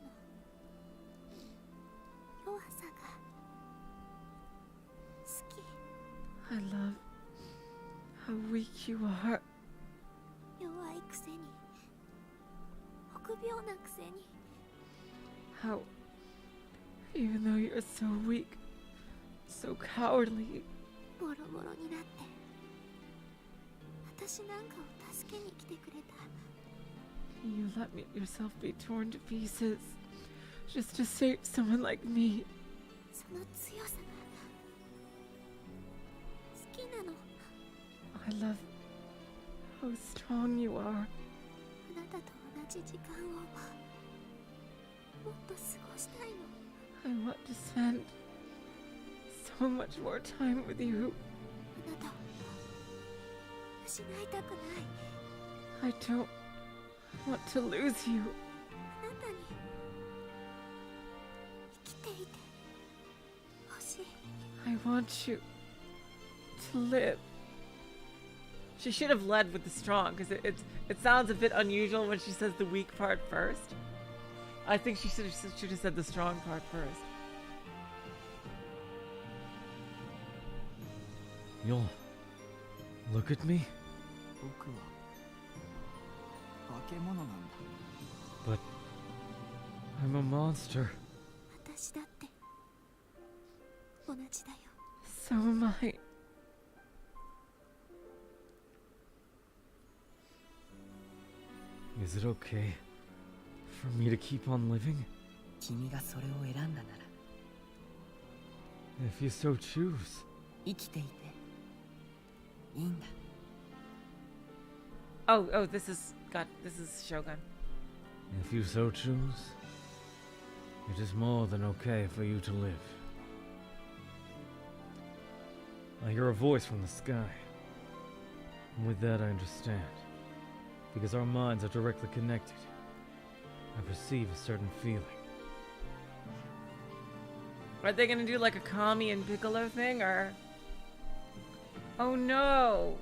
弱さが好き。 I love how weak you are. 弱いくせに臆病なくせに How, even though you're so weak, so cowardly, ボロボロになって私なんかを助けに来てくれた。 you let yourself be torn to pieces just to save someone like me. その強さが好きなの。 I love how strong you are. あなたと同じ時間をもっと過ごしたいの。 I want to spend so much more time with you. あなたを失いたくない。 I don't want to lose you. あなたに生きていてほしい。 I want you to live. She should have led with the strong, because it sounds a bit unusual when she says the weak part first. I think she should have said the strong part first. You'll look at me? 僕は化け物なんだ。 But I'm a monster. 私だって同じだよ。 So am I. Is it okay for me to keep on living? 君がそれを選んだなら If you so choose. 生きていていいんだ。 Oh, this is Shogun. If you so choose. It is more than okay for you to live. I hear a voice from the sky. And with that I understand. Because our minds are directly connected. I perceive a certain feeling. Are they gonna do like a Kami and Piccolo thing, or? Oh no!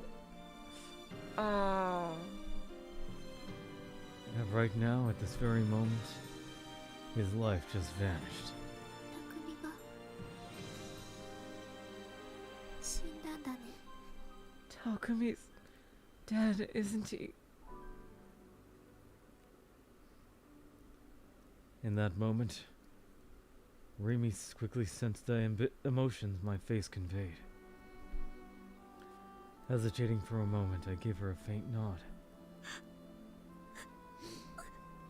Oh. And right now, at this very moment, his life just vanished. 匠が死んだんだね。 Takumi's dead, isn't he? In that moment, Remy quickly sensed the emotions my face conveyed. Hesitating for a moment, I gave her a faint nod.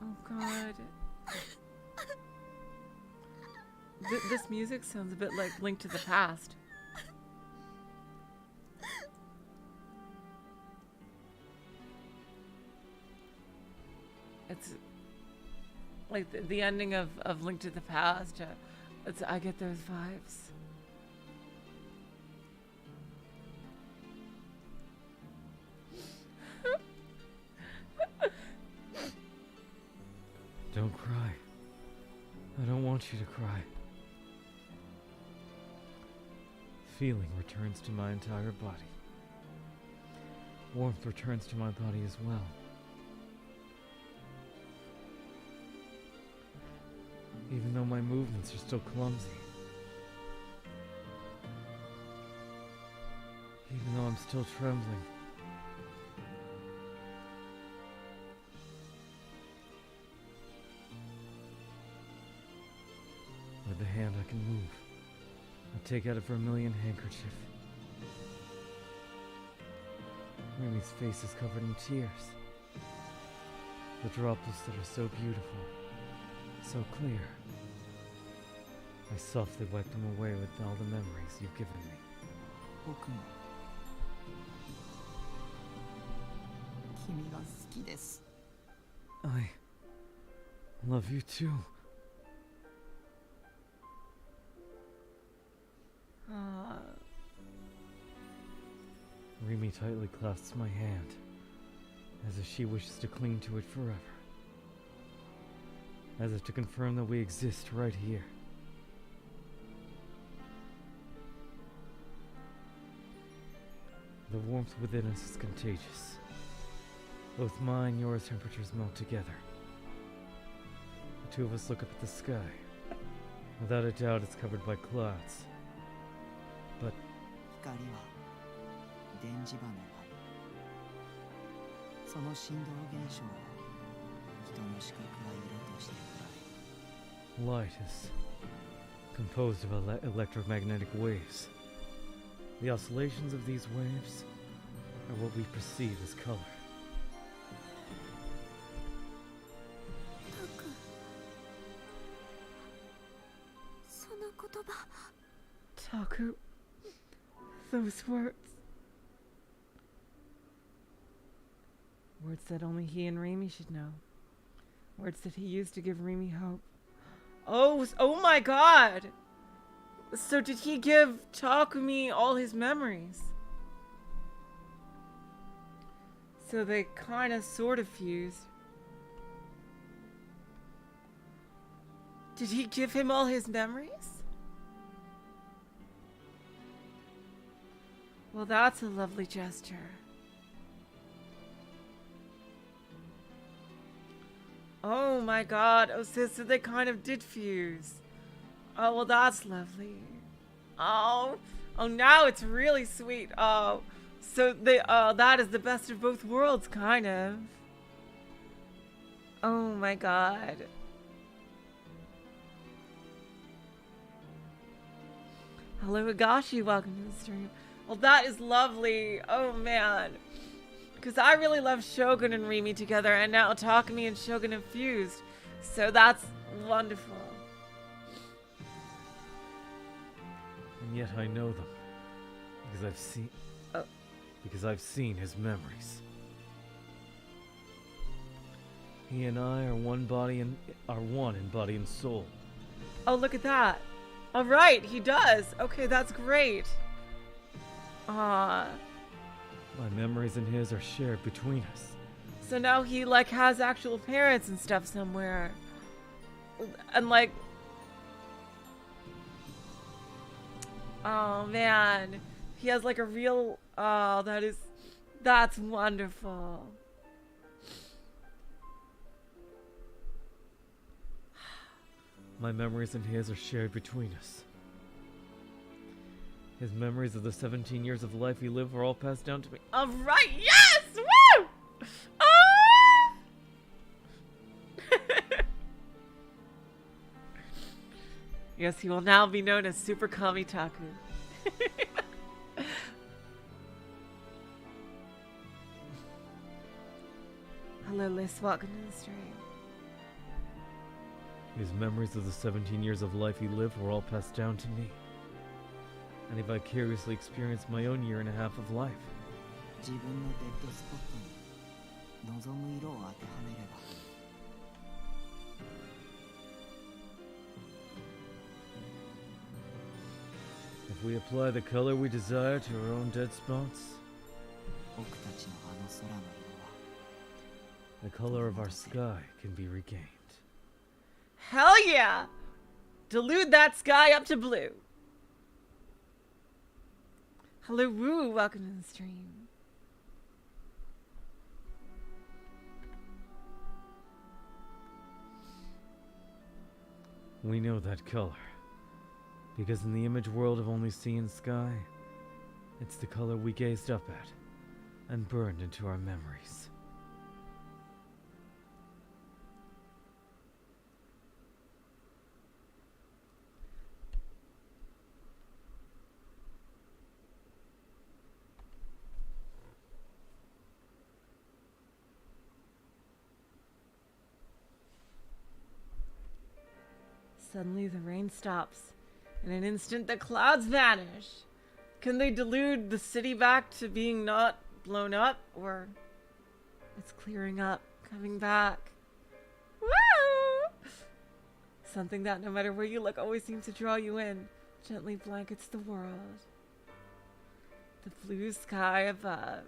Oh god. This music sounds a bit like Link to the Past. It's like the ending of Link to the Past. I get those vibes. Don't cry. I don't want you to cry. Feeling returns to my entire body. Warmth returns to my body as well. Even though my movements are still clumsy. Even though I'm still trembling. With the hand I can move. I take out a vermilion handkerchief. Remy's face is covered in tears. The droplets that are so beautiful, so clear. I softly wipe them away with all the memories you've given me. 僕も君が好きです。 I love you too. Remy tightly clasps my hand, as if she wishes to cling to it forever. As if to confirm that we exist right here. The warmth within us is contagious. Both mine and yours temperatures melt together. The two of us look up at the sky. Without a doubt, it's covered by clouds. But 光は電磁場の針。その振動現象を人の視覚は色として捉え、 light is composed of electromagnetic waves. The oscillations of these waves are what we perceive as color. タク、その言葉。 Taku, those words. Words that only he and Remy should know. Words that he used to give Remy hope. Oh my god! So did he give Takumi all his memories? So they kind of sort of fused. Did he give him all his memories? Well, that's a lovely gesture. Oh my god. Oh, so they kind of did fuse. Oh, well, that's lovely. Oh, now it's really sweet. Oh, so that is the best of both worlds, kind of. Oh my god. Hello, Higashi. Welcome to the stream. Well, that is lovely. Oh, man. Because I really love Shogun and Remy together, and now Takumi and Shogun have fused. So that's wonderful. And yet I know them. Because I've seen his memories. He and I are one in body and soul. Oh, look at that. All right, he does. Okay, that's great. My memories and his are shared between us. So now he like has actual parents and stuff somewhere. And like, oh man, he has like a real, oh, that's wonderful. My memories and his are shared between us. His memories of the 17 years of life he lived were all passed down to me. All right, yes, woo! Ah! Yes, he will now be known as Super Kamitaku. Hello, Liz. Welcome to the stream. His memories of the 17 years of life he lived were all passed down to me. And he vicariously experienced my own year and a half of life. 自分のデッドスポットに望む色を当てはめれば If we apply the color we desire to our own dead spots, 僕たちのあの空の色は the color of our sky can be regained. Hell yeah! Dilute that sky up to blue. Hello, Woo. Welcome to the stream. We know that color. Because in the image world of only sea and sky, it's the color we gazed up at and burned into our memories. Suddenly the rain stops. In an instant, the clouds vanish. Can they delude the city back to being not blown up? Or it's clearing up, coming back. Woo! Something that no matter where you look always seems to draw you in. Gently blankets the world. The blue sky above.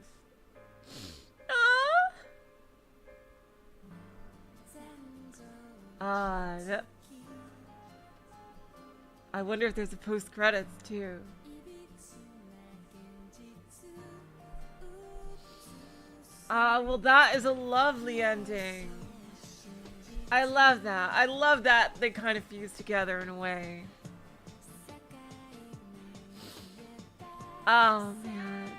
I wonder if there's a post-credits too. Well that is a lovely ending. I love that. I love that they kind of fuse together in a way. Oh man.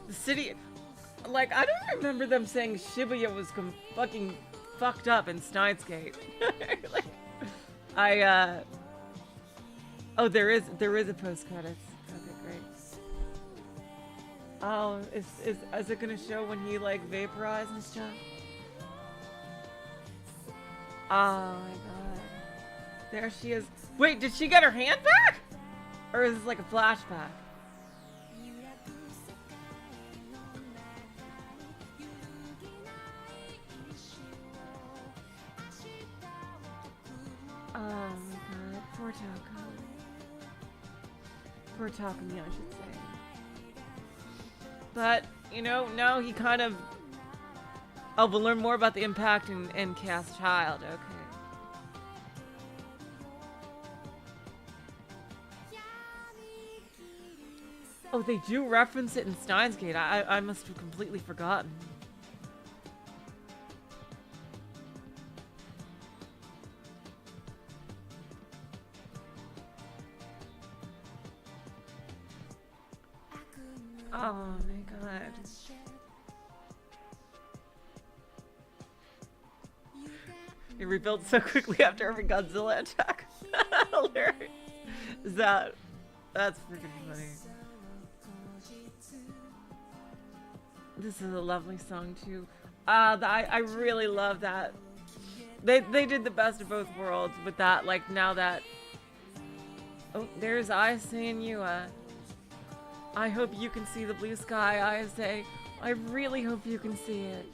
The city, like I don't remember them saying Shibuya was fucking fucked up in Steins Gate. Like, oh, there is a post credits. Okay, great. Oh, is it gonna show when he like vaporized and stuff? Oh my god. There she is. Wait, did she get her hand back? Or is this like a flashback? Oh my god, poor Taco. Poor Takumi, I should say. But, you know, now he kind of... Oh, we'll learn more about the impact in Cast Child, okay. Oh, they do reference it in Steins Gate. I must have completely forgotten. Oh my god. He rebuilt so quickly after every Godzilla attack. Hilarious. That's freaking funny. This is a lovely song too. I really love that. They did the best of both worlds with that. Like now that. Oh, there's Ayase and Yua. I hope you can see the blue sky, Ayase. I really hope you can see it.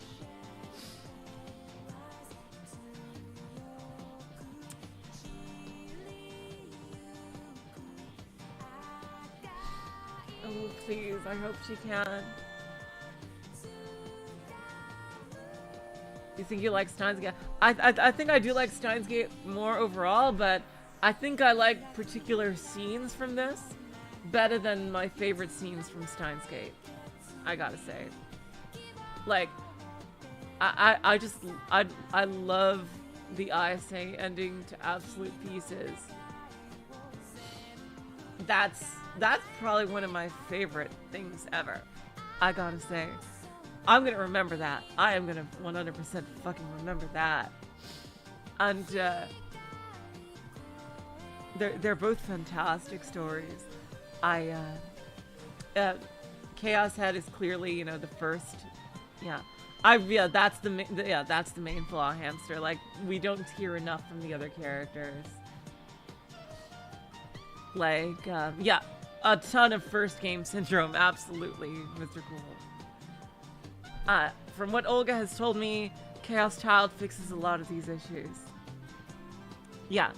Oh, please, I hope she can. You think you like Steins Gate? I think I do like Steins Gate more overall, but I think I like particular scenes from this better than my favorite scenes from Steins Gate. I gotta say. Like, I love the Ayase ending to absolute pieces. That's probably one of my favorite things ever. I gotta say. I'm gonna remember that. I am gonna 100% fucking remember that. And they're both fantastic stories. Chaos Head is clearly, you know, the first. That's the main flaw, Hamster. Like, we don't hear enough from the other characters. Like, a ton of first game syndrome, absolutely, Mr. Cool. From what Olga has told me, Chaos Child fixes a lot of these issues. Yeah.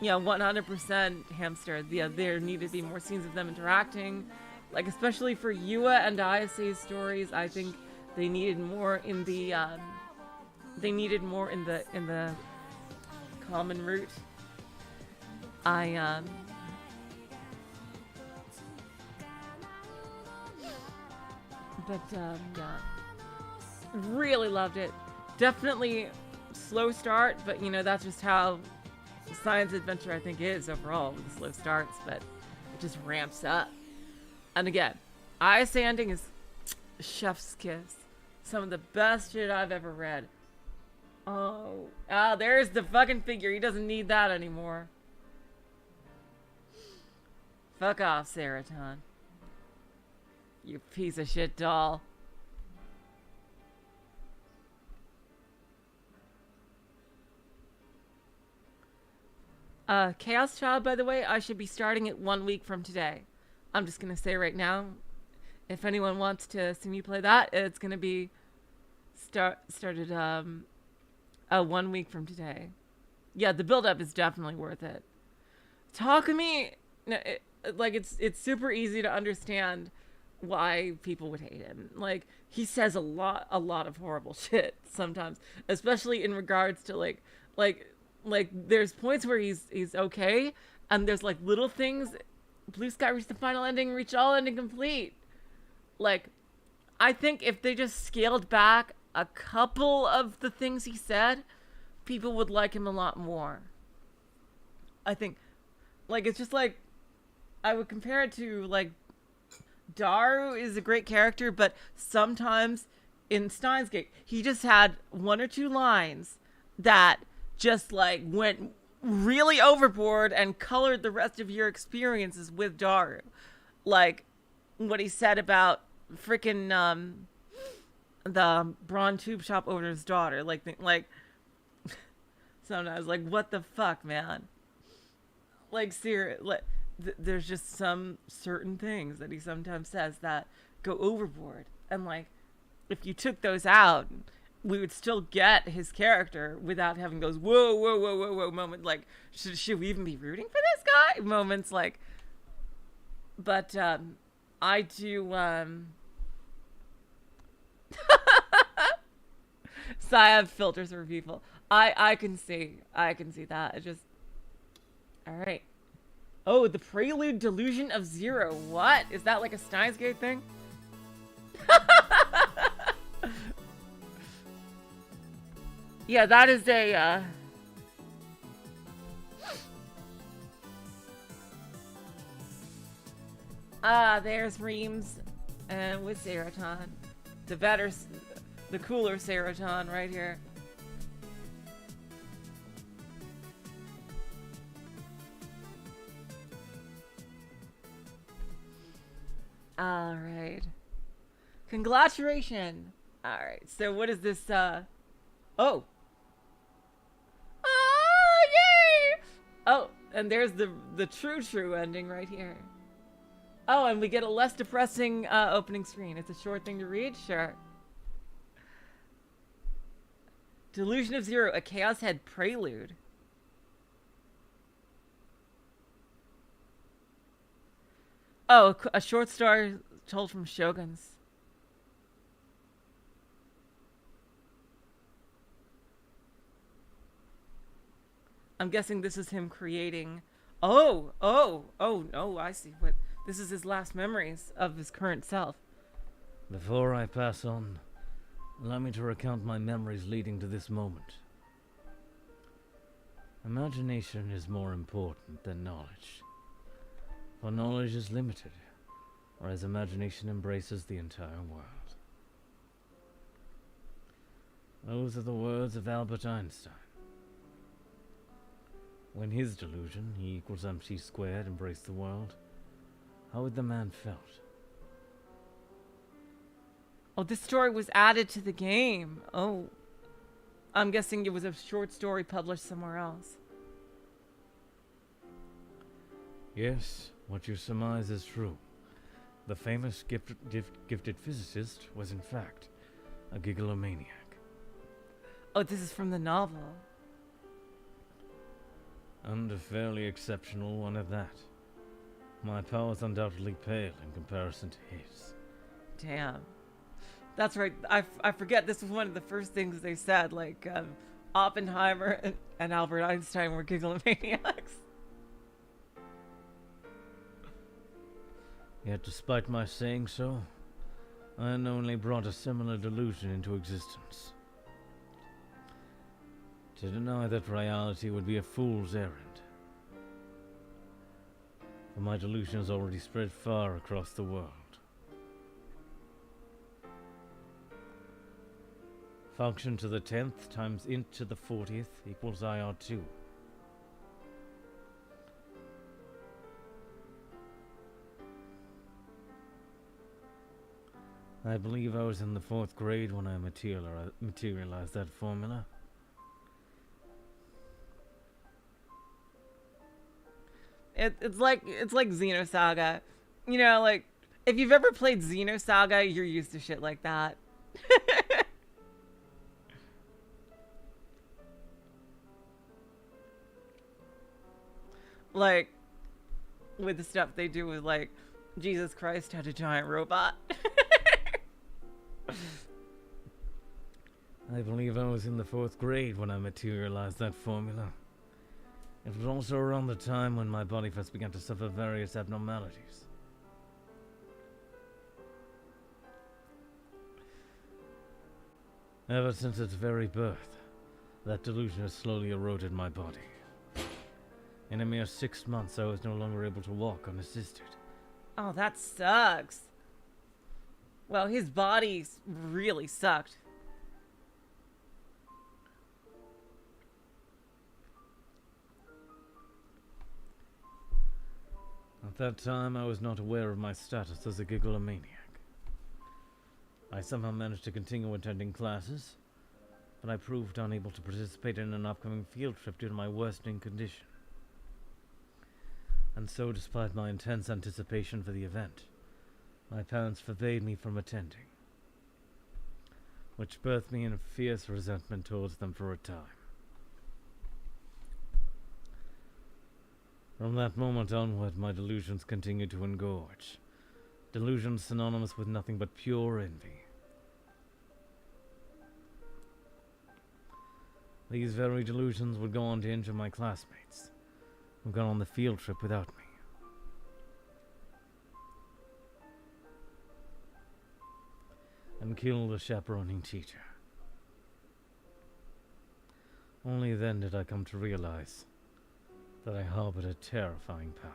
Yeah, 100% Hamster. Yeah, there need to be more scenes of them interacting. Like, especially for Yua and Ayase's stories, I think they needed more in the, in the common route. Yeah. Really loved it. Definitely slow start, but you know, that's just how science adventure I think is overall, with the slow starts, but it just ramps up. And again, Ayase ending is chef's kiss. Some of the best shit I've ever read. Oh, there's the fucking figure. He doesn't need that anymore. Fuck off, Seraton. You piece of shit doll. Chaos Child, by the way, I should be starting it 1 week from today. I'm just gonna say right now, if anyone wants to see me play that, it's gonna be started 1 week from today. Yeah, the build up is definitely worth it. Takumi, it's super easy to understand why people would hate him. Like, he says a lot of horrible shit sometimes, especially in regards to like there's points where he's okay, and there's like little things. Blue Sky reached the final ending, reach all ending complete. Like, I think if they just scaled back a couple of the things he said, people would like him a lot more. I think, like, it's just like, I would compare it to like, Daru is a great character, but sometimes in Steins Gate, he just had 1 or 2 lines that just like went really overboard and colored the rest of your experiences with Daru. Like what he said about freaking the Braun Tube Shop owner's daughter. Like sometimes, like, what the fuck, man? Like, seriously, there's just some certain things that he sometimes says that go overboard. And, like, if you took those out, we would still get his character without having those whoa, whoa, whoa, whoa, whoa moment. Like, should we even be rooting for this guy? Moments, like, but, I do, Saya filters for people. I can see that. It just, all right. Oh, the Prelude Delusion of Zero. What? Is that like a Steins Gate thing? Yeah, that is a, there's Reams and with Seraton. The cooler Seraton right here. All right. Congratulations. All right. So what is this? Oh. Oh, yay! Oh, and there's the true ending right here. Oh, and we get a less depressing opening screen. It's a short thing to read. Sure. Delusion of Zero, a Chaos Head prelude. Oh, a short story told from Shoguns. I'm guessing this is him creating. Oh, no, I see. What? This is his last memories of his current self. Before I pass on, allow me to recount my memories leading to this moment. Imagination is more important than knowledge. For knowledge is limited, whereas imagination embraces the entire world. Those are the words of Albert Einstein. When his delusion, E equals MC squared, embraced the world, how would the man felt? Oh, this story was added to the game. Oh. I'm guessing it was a short story published somewhere else. Yes, what you surmise is true. The famous gifted physicist was in fact a gigglomaniac. Oh, this is from the novel. And a fairly exceptional one at that. My powers undoubtedly pale in comparison to his. Damn. That's right. I forget this was one of the first things they said. Like, Oppenheimer and Albert Einstein were gigglomaniacs. Yet despite my saying so, I unknowingly brought a similar delusion into existence. To deny that reality would be a fool's errand. For my delusion has already spread far across the world. Function to the 10th times int to the 40th equals IR2. I believe I was in the 4th grade when I materialized that formula. It's like Xenosaga. You know, like, if you've ever played Xenosaga, you're used to shit like that. Like, with the stuff they do with, like, Jesus Christ had a giant robot. I believe I was in the 4th grade when I materialized that formula. It was also around the time when my body first began to suffer various abnormalities. Ever since its very birth, that delusion has slowly eroded my body. In a mere 6 months, I was no longer able to walk unassisted. Oh, that sucks. Well, his body really sucked. At that time, I was not aware of my status as a gigglomaniac. I somehow managed to continue attending classes, but I proved unable to participate in an upcoming field trip due to my worsening condition. And so, despite my intense anticipation for the event, my parents forbade me from attending, which birthed me in a fierce resentment towards them for a time. From that moment onward, my delusions continued to engorge. Delusions synonymous with nothing but pure envy. These very delusions would go on to injure my classmates, who got on the field trip without me. And kill the chaperoning teacher. Only then did I come to realize that I harbored a terrifying power.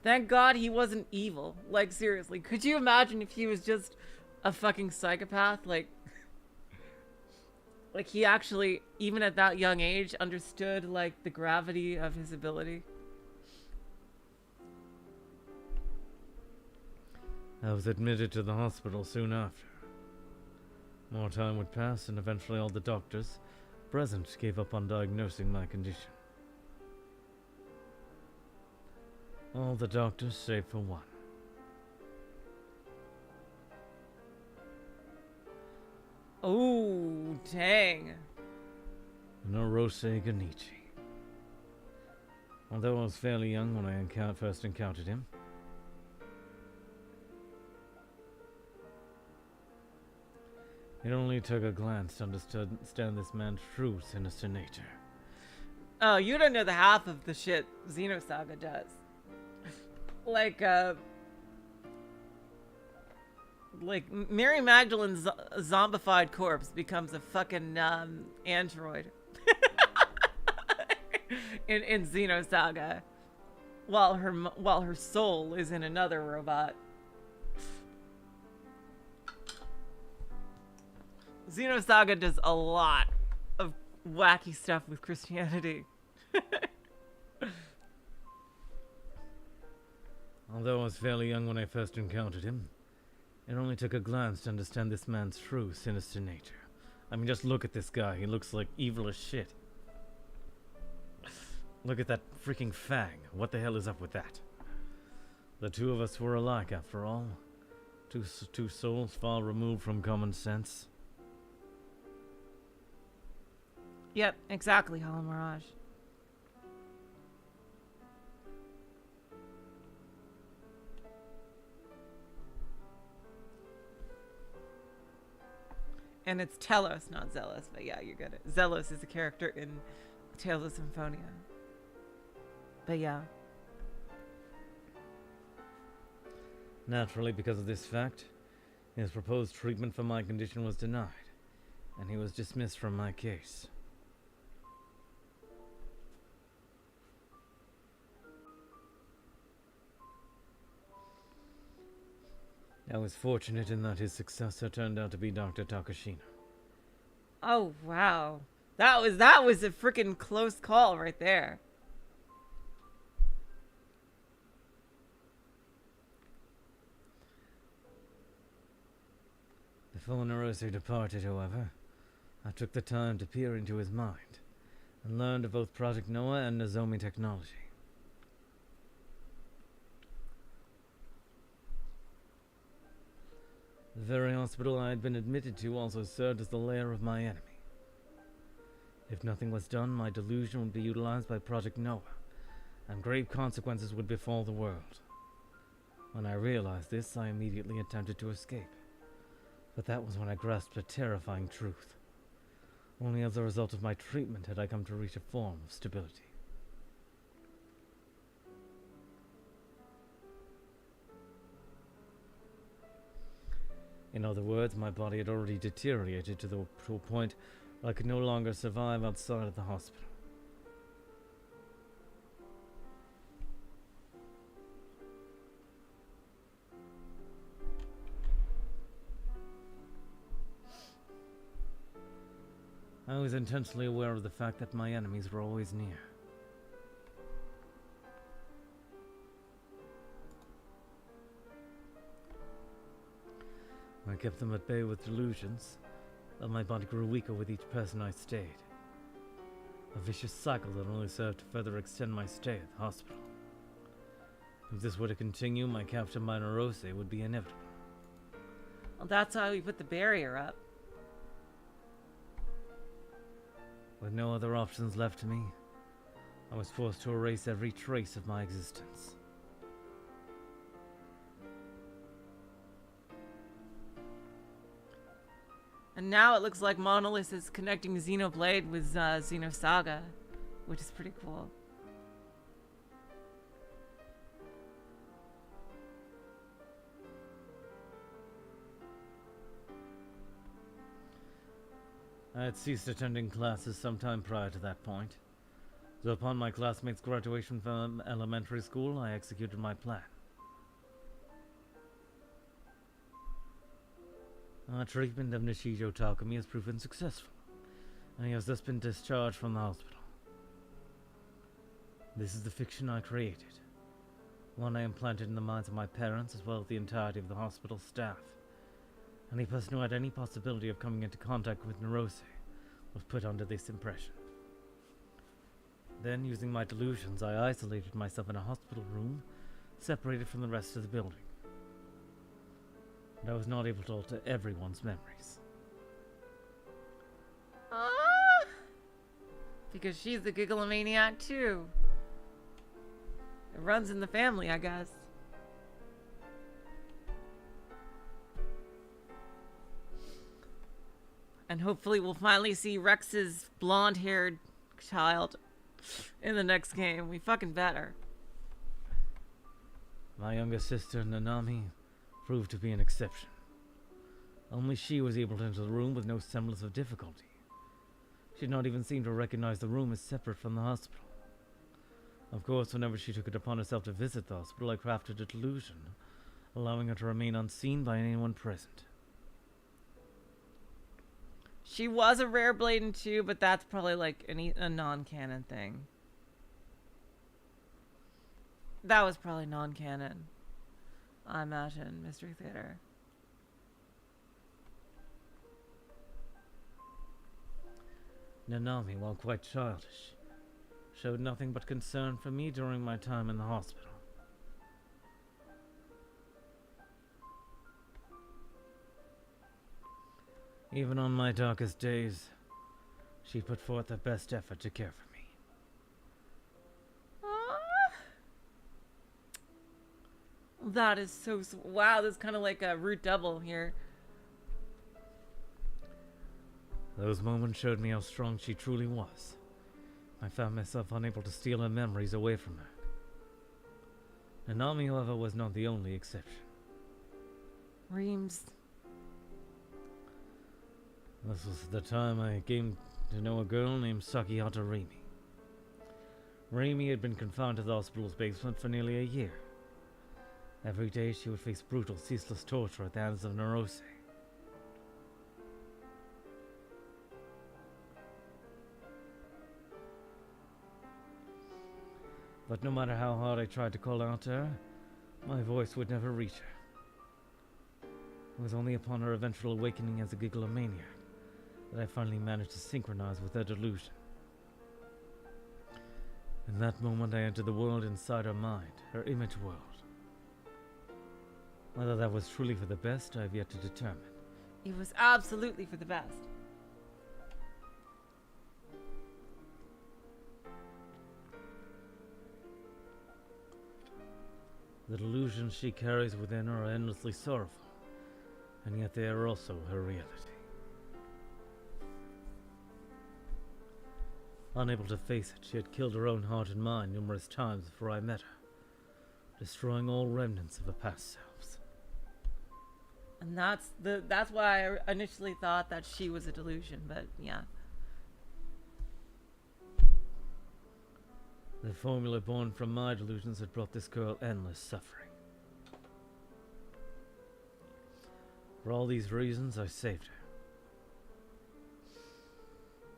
Thank God he wasn't evil. Like, seriously, could you imagine if he was just a fucking psychopath? Like he actually, even at that young age, understood, like, the gravity of his ability. I was admitted to the hospital soon after. More time would pass, and eventually all the doctors present gave up on diagnosing my condition. All the doctors save for one. Oh, dang. Norose Genichi. Although I was fairly young when I first encountered him, It only took a glance to understand this man's true sinister nature. Oh, you don't know the half of the shit Xenosaga does. Like Mary Magdalene's zombified corpse becomes a fucking android in Xenosaga, while her soul is in another robot. Xenosaga does a lot of wacky stuff with Christianity. Although I was fairly young when I first encountered him, it only took a glance to understand this man's true sinister nature. I mean, just look at this guy. He looks like evil as shit. Look at that freaking fang. What the hell is up with that? The two of us were alike, after all. Two souls far removed from common sense. Yep, exactly, Hollow Mirage. And it's Telos, not Zealous, but yeah, you're good. Zealous is a character in Tales of Symphonia. But yeah. Naturally, because of this fact, his proposed treatment for my condition was denied, and he was dismissed from my case. I was fortunate in that his successor turned out to be Dr. Takashina. Oh wow. That was a freaking close call right there. Before Narose departed, however, I took the time to peer into his mind and learned of both Project NoaH and Nozomi technology. The very hospital I had been admitted to also served as the lair of my enemy. If nothing was done, my delusion would be utilized by Project NoaH, and grave consequences would befall the world. When I realized this, I immediately attempted to escape. But that was when I grasped a terrifying truth. Only as a result of my treatment had I come to reach a form of stability. In other words, my body had already deteriorated to a point where I could no longer survive outside of the hospital. I was intensely aware of the fact that my enemies were always near. I kept them at bay with delusions, but my body grew weaker with each person I stayed. A vicious cycle that only served to further extend my stay at the hospital. If this were to continue, my capture by Narose would be inevitable. Well, that's how you put the barrier up. With no other options left to me, I was forced to erase every trace of my existence. And now it looks like Monolith is connecting Xenoblade with Xenosaga, which is pretty cool. I had ceased attending classes sometime prior to that point, so upon my classmates' graduation from elementary school, I executed my plan. Our treatment of Nishijo Takumi has proven successful, and he has thus been discharged from the hospital. This is the fiction I created, one I implanted in the minds of my parents as well as the entirety of the hospital staff. Any person who had any possibility of coming into contact with Narose was put under this impression. Then, using my delusions, I isolated myself in a hospital room, separated from the rest of the building. And I was not able to alter everyone's memories. Because she's the Gigglomaniac too. It runs in the family, I guess. And hopefully we'll finally see Rex's blonde-haired child in the next game. We fucking better. My younger sister, Nanami, proved to be an exception. Only she was able to enter the room with no semblance of difficulty. She did not even seem to recognize the room as separate from the hospital. Of course, whenever she took it upon herself to visit the hospital, I crafted a delusion, allowing her to remain unseen by anyone present. She was a rare blade in 2, but that's probably like a non-canon thing. That was probably non-canon, I imagine, Mystery Theater. Nanami, while quite childish, showed nothing but concern for me during my time in the hospital. Even on my darkest days, she put forth her best effort to care for me. That is so... Wow, this is kind of like a root double here. Those moments showed me how strong she truly was. I found myself unable to steal her memories away from her. Nanami, however, was not the only exception. Reams. This was the time I came to know a girl named Sakihata Rimi. Rimi had been confined to the hospital's basement for nearly a year. Every day she would face brutal, ceaseless torture at the hands of NoaH. But no matter how hard I tried to call out to her, my voice would never reach her. It was only upon her eventual awakening as a gigalomaniac that I finally managed to synchronize with her delusion. In that moment I entered the world inside her mind, her image world. Whether that was truly for the best, I have yet to determine. It was absolutely for the best. The delusions she carries within her are endlessly sorrowful, and yet they are also her reality. Unable to face it, she had killed her own heart and mind numerous times before I met her, destroying all remnants of her past selves. And that's why I initially thought that she was a delusion, but yeah. The formula born from my delusions had brought this girl endless suffering. For all these reasons, I saved her.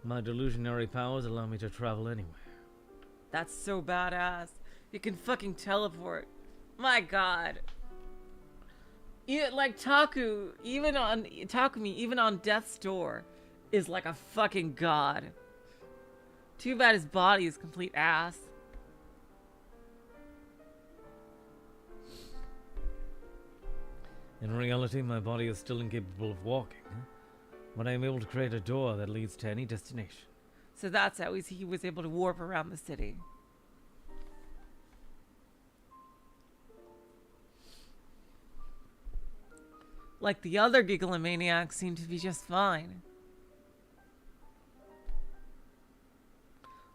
My delusionary powers allow me to travel anywhere. That's so badass. You can fucking teleport. My god. Like Takumi, even on death's door, is like a fucking god. Too bad his body is complete ass. In reality, my body is still incapable of walking, but I am able to create a door that leads to any destination. So that's how he was able to warp around the city. Like the other gigalomaniacs seem to be just fine.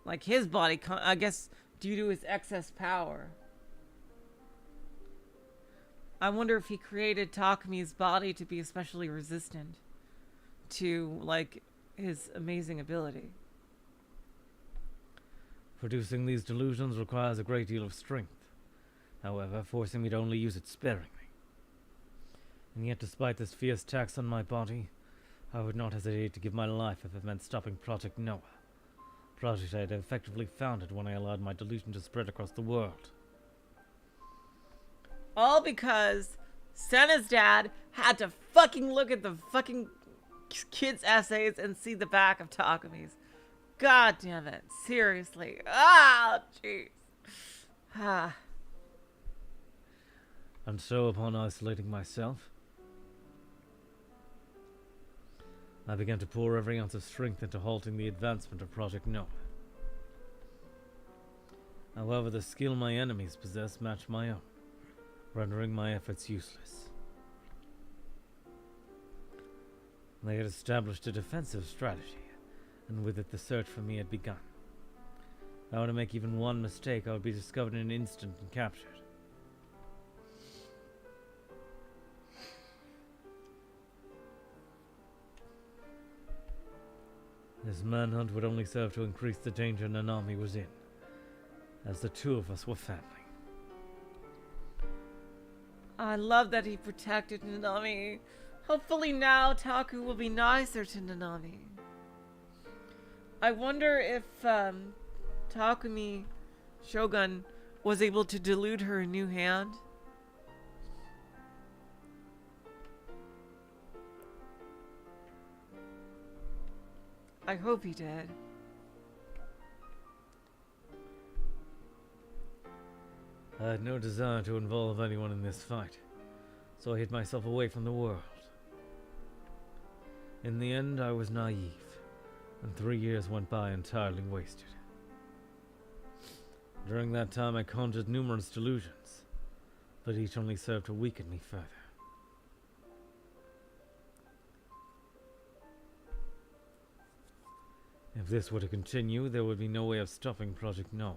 Like his body, I guess, due to his excess power. I wonder if he created Takumi's body to be especially resistant to, like, his amazing ability. Producing these delusions requires a great deal of strength, however, forcing me to only use it sparingly. And yet, despite this fierce tax on my body, I would not hesitate to give my life if it meant stopping Project NoaH, a project I had effectively founded when I allowed my delusion to spread across the world. All because Senna's dad had to fucking look at the fucking kids' essays and see the back of Takumi's. God damn it. Seriously. Ah, jeez. Ah. And so, upon isolating myself, I began to pour every ounce of strength into halting the advancement of Project NoaH. However, the skill my enemies possess matched my own, rendering my efforts useless. They had established a defensive strategy, and with it the search for me had begun. If I were to make even one mistake, I would be discovered in an instant and captured. This manhunt would only serve to increase the danger Nanami was in, as the two of us were family. I love that he protected Nanami. Hopefully now Taku will be nicer to Nanami. I wonder if Takumi Shogun was able to delude her new hand. I hope he did. I had no desire to involve anyone in this fight, so I hid myself away from the world. In the end, I was naive, and 3 years went by entirely wasted. During that time, I conjured numerous delusions, but each only served to weaken me further. If this were to continue, there would be no way of stopping Project NoaH.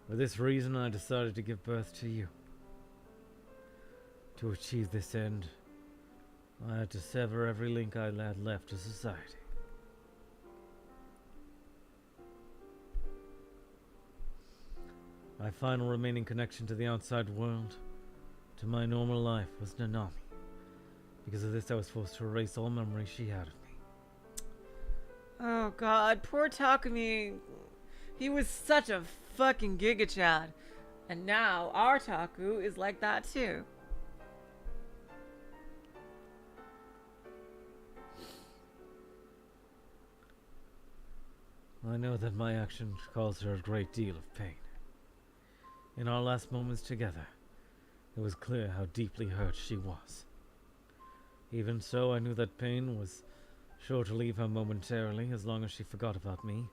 For this reason, I decided to give birth to you. To achieve this end, I had to sever every link I had left to society. My final remaining connection to the outside world, to my normal life, was Nanami. Because of this, I was forced to erase all memories she had of me. Oh god, poor Takumi. He was such a fucking Giga Chad. And now our Taku is like that too. I know that my action caused her a great deal of pain. In our last moments together, it was clear how deeply hurt she was. Even so, I knew that pain was sure to leave her momentarily. As long as she forgot about me,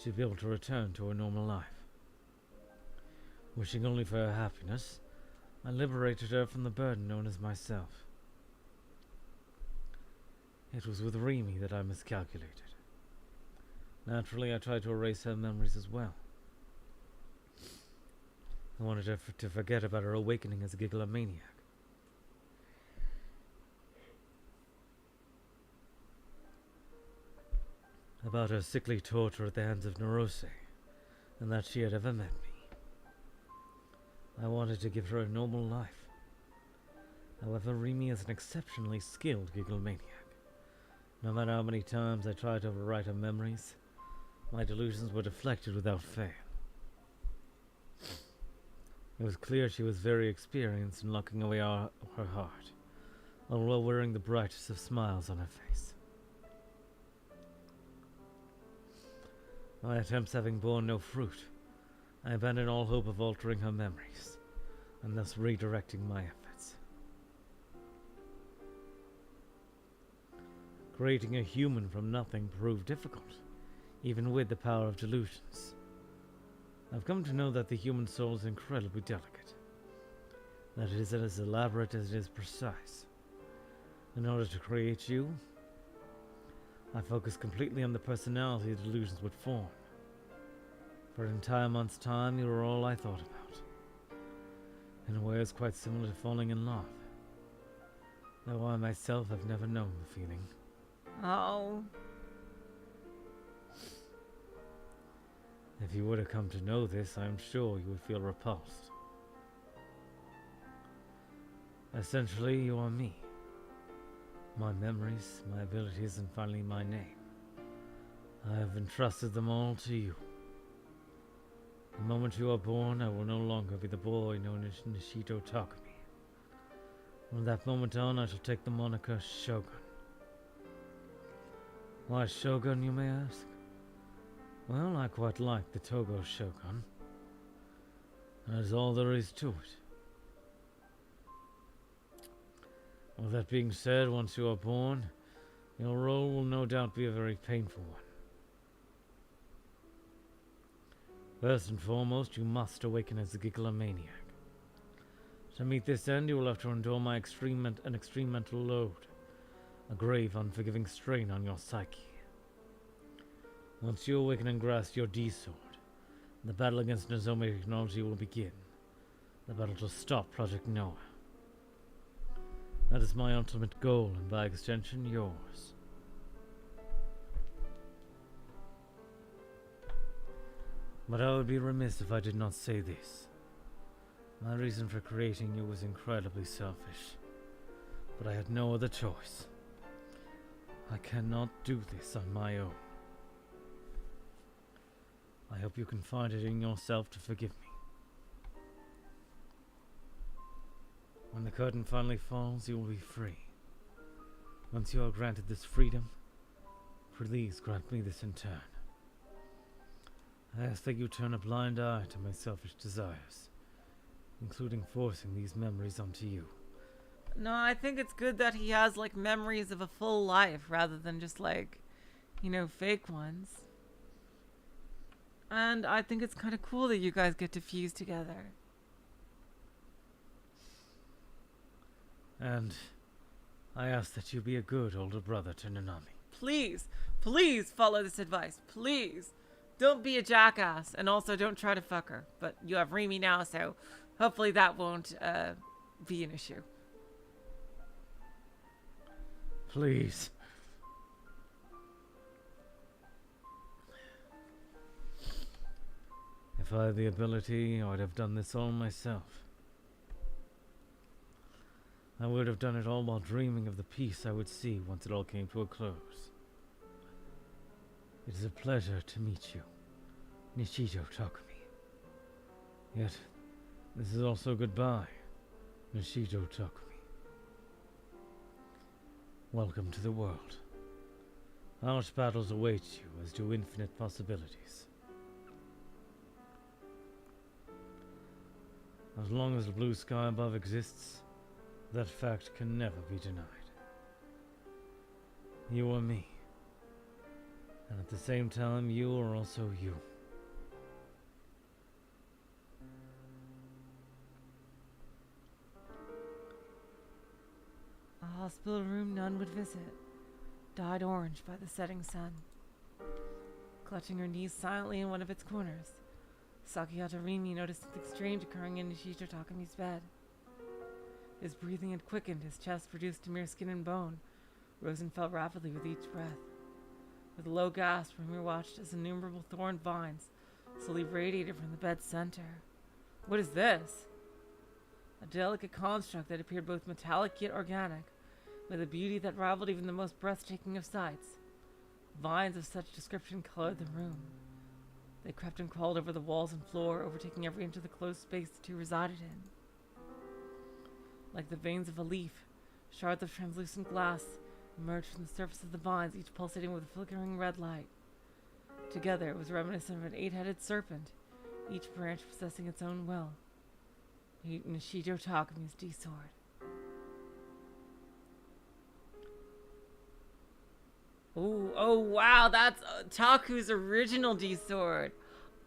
she'd be able to return to her normal life. Wishing only for her happiness, I liberated her from the burden known as myself. It was with Rimi that I miscalculated. Naturally, I tried to erase her memories as well. I wanted her to forget about her awakening as a gigalomaniac. About her sickly torture at the hands of NoaH, and that she had ever met me. I wanted to give her a normal life. However, Rimi is an exceptionally skilled gigalomaniac. No matter how many times I tried to overwrite her memories, my delusions were deflected without fail. It was clear she was very experienced in locking away her heart, although wearing the brightest of smiles on her face. My attempts having borne no fruit, I abandoned all hope of altering her memories, and thus redirecting my efforts. Creating a human from nothing proved difficult, even with the power of delusions. I've come to know that the human soul is incredibly delicate, that it is as elaborate as it is precise. In order to create you, I focused completely on the personality the delusions would form. For an entire month's time, you were all I thought about. In a way, it's quite similar to falling in love, though I myself have never known the feeling. Oh. If you were to come to know this, I'm sure you would feel repulsed. Essentially, you are me. My memories, my abilities, and finally my name. I have entrusted them all to you. The moment you are born, I will no longer be the boy known as Nishito Takumi. From that moment on, I shall take the moniker Shogun. Why Shogun, you may ask? Well, I quite like the Togo Shogun. That is all there is to it. With that being said, once you are born, your role will no doubt be a very painful one. First and foremost, you must awaken as a gigalomaniac. To meet this end, you will have to endure my extreme mental load, a grave, unforgiving strain on your psyche. Once you awaken and grasp your D-Sword, the battle against Nozomi technology will begin. The battle to stop Project NoaH. That is my ultimate goal, and by extension, yours. But I would be remiss if I did not say this. My reason for creating you was incredibly selfish, but I had no other choice. I cannot do this on my own. I hope you can find it in yourself to forgive me. When the curtain finally falls, you will be free. Once you are granted this freedom, please grant me this in turn. I ask that you turn a blind eye to my selfish desires, including forcing these memories onto you. No, I think it's good that he has, like, memories of a full life rather than just, like, you know, fake ones. And I think it's kind of cool that you guys get to fuse together. And I ask that you be a good older brother to Nanami. Please, please follow this advice. Please. Don't be a jackass, and also don't try to fuck her. But you have Remy now, so hopefully that won't be an issue. Please. If I had the ability, I would have done this all myself. I would have done it all while dreaming of the peace I would see once it all came to a close. It is a pleasure to meet you, Nishijo Takumi. Yet, this is also goodbye, Nishijo Takumi. Welcome to the world. Harsh battles await you, as do infinite possibilities. As long as the blue sky above exists, that fact can never be denied. You are me. And at the same time, you are also you. A hospital room none would visit, dyed orange by the setting sun. Clutching her knees silently in one of its corners, Sakihata Rimi noticed something strange occurring in Nishijo Takumi's bed. His breathing had quickened, his chest reduced to mere skin and bone, rose and fell rapidly with each breath. With a low gasp, Rimi watched as innumerable thorn vines slowly radiated from the bed's center. What is this? A delicate construct that appeared both metallic yet organic, with a beauty that rivaled even the most breathtaking of sights. Vines of such description colored the room. They crept and crawled over the walls and floor, overtaking every inch of the closed space the two resided in. Like the veins of a leaf, shards of translucent glass emerged from the surface of the vines, each pulsating with a flickering red light. Together, it was reminiscent of an 8-headed serpent, each branch possessing its own will. Nishijo Takumi's D-Sword. Oh wow, that's Taku's original D-Sword.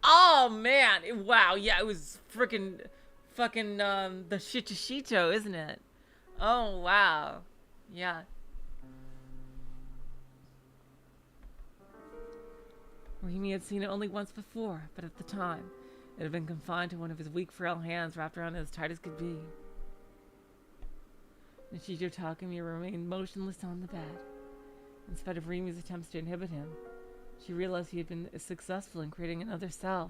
Oh man, wow, yeah, it was fucking the Shichishito, isn't it? Oh wow, yeah. Rimi had seen it only once before, but at the time, it had been confined to one of his weak, frail hands wrapped around it as tight as could be. Nishijo Takumi remained motionless on the bed. In spite of Rimi's attempts to inhibit him, she realized he had been successful in creating another self.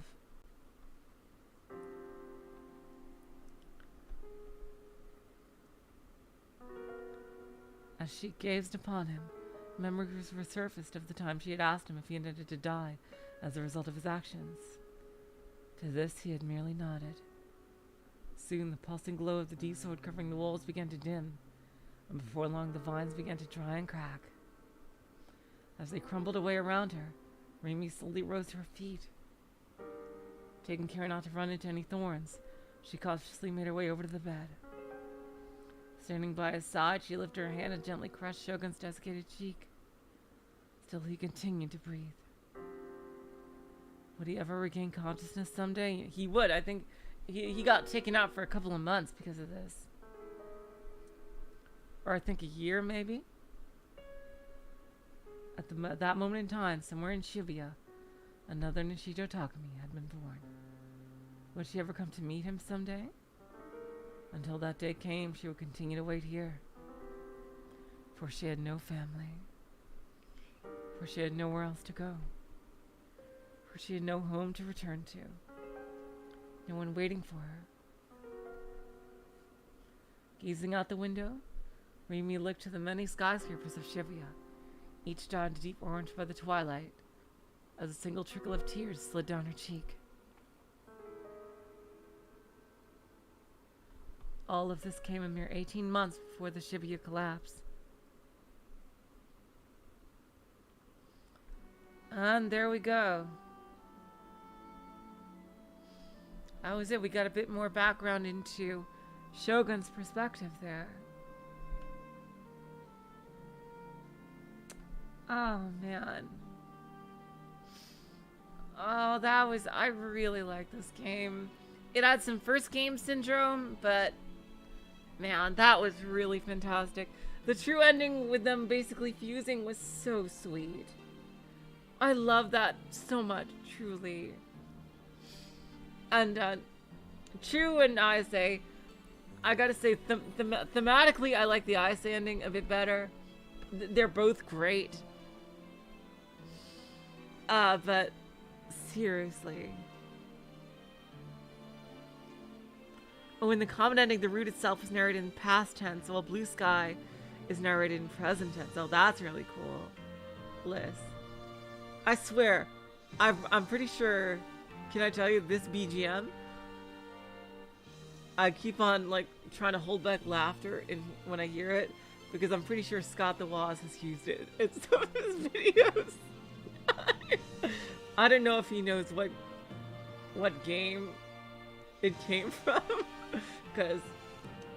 As she gazed upon him, memories resurfaced of the time she had asked him if he intended to die as a result of his actions. To this he had merely nodded. Soon the pulsing glow of the D-Sword covering the walls began to dim, and before long the vines began to dry and crack. As they crumbled away around her, Rimi slowly rose to her feet. Taking care not to run into any thorns, she cautiously made her way over to the bed. Standing by his side, she lifted her hand and gently caressed Shogun's desiccated cheek. Still he continued to breathe. Would he ever regain consciousness someday? He would. I think he got taken out for a couple of months because of this. Or I think a year, maybe. At that moment in time, somewhere in Shibuya, another Nishito Takumi had been born. Would she ever come to meet him someday? Until that day came, she would continue to wait here. For she had no family. For she had nowhere else to go. For she had no home to return to. No one waiting for her. Gazing out the window, Rimi looked to the many skyscrapers of Shibuya, each dyed deep orange by the twilight, as a single trickle of tears slid down her cheek. All of this came a mere 18 months before the Shibuya collapse. And there we go. That was it. We got a bit more background into Shogun's perspective there. Oh, man. Oh, I really like this game. It had some first game syndrome, but man, that was really fantastic. The true ending with them basically fusing was so sweet. I love that so much, truly. And True and Ayase, I gotta say, thematically, I like the Ayase ending a bit better. They're both great. But seriously. Oh, in the common ending, the route itself is narrated in past tense, while Blue Sky is narrated in present tense. Oh, that's really cool. Bliss. I swear, I'm pretty sure, can I tell you, this BGM, I keep on, like, trying to hold back laughter when I hear it, because I'm pretty sure Scott the Woz has used it in some of his videos. I don't know if he knows what game it came from, because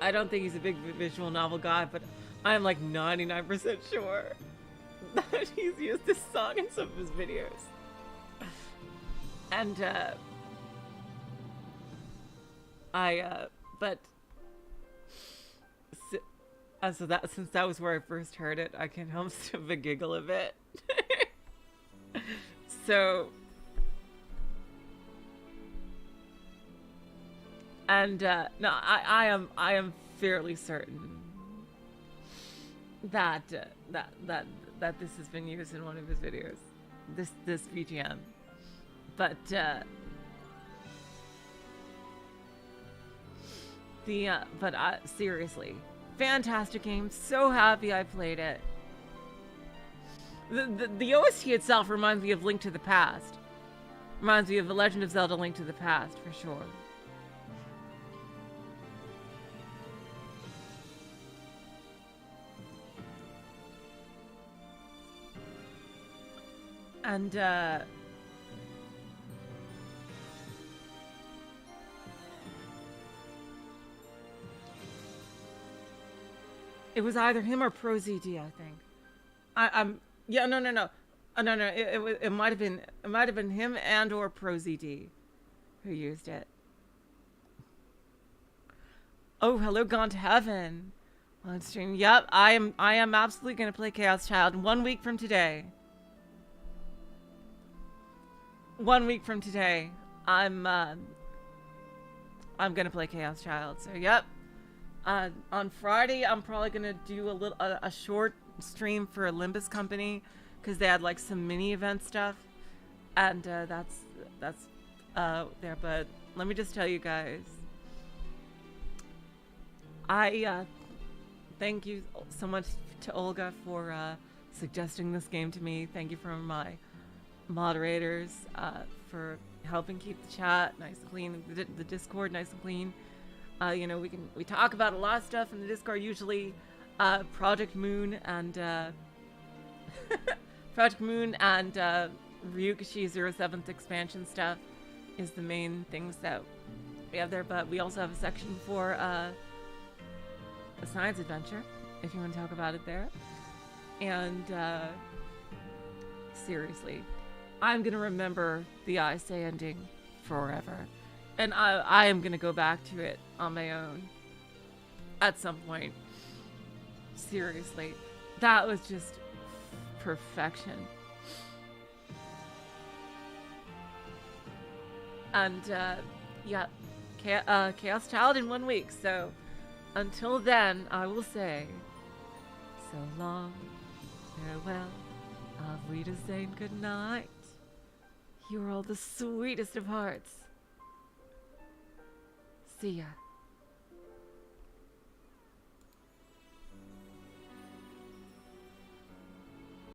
I don't think he's a big visual novel guy, but I'm like 99% sure that he's used this song in some of his videos. And since that was where I first heard it, I can't help but giggle a bit. So, and no, I am fairly certain that this has been used in one of his videos, this BGM, but seriously, fantastic game. So happy I played it. The OST itself reminds me of Link to the Past. Reminds me of The Legend of Zelda: Link to the Past, for sure. And, it was either him or ProZD, I think. Yeah, no. No. It might have been him and or ProZD who used it. Oh, hello, Gone to Heaven on stream. Yep, I am absolutely gonna play Chaos Child 1 week from today. 1 week from today, I'm gonna play Chaos Child. So yep. On Friday, I'm probably gonna do a short stream for Olympus Company, because they had like some mini event stuff, and that's there. But let me just tell you guys, I thank you so much to Olga for suggesting this game to me. Thank you for my moderators for helping keep the chat nice and clean, the Discord nice and clean. You know, we talk about a lot of stuff in the Discord usually. Project Moon and Ryukishi 07th expansion stuff is the main things that we have there, but we also have a section for a science adventure if you want to talk about it there. And seriously, I'm gonna remember the Ayase ending forever. And I am gonna go back to it on my own at some point. Seriously, that was just perfection. And yeah, Chaos Child in 1 week. So until then, I will say so long, farewell, auf Wiedersehen, good night. You are all the sweetest of hearts. See ya.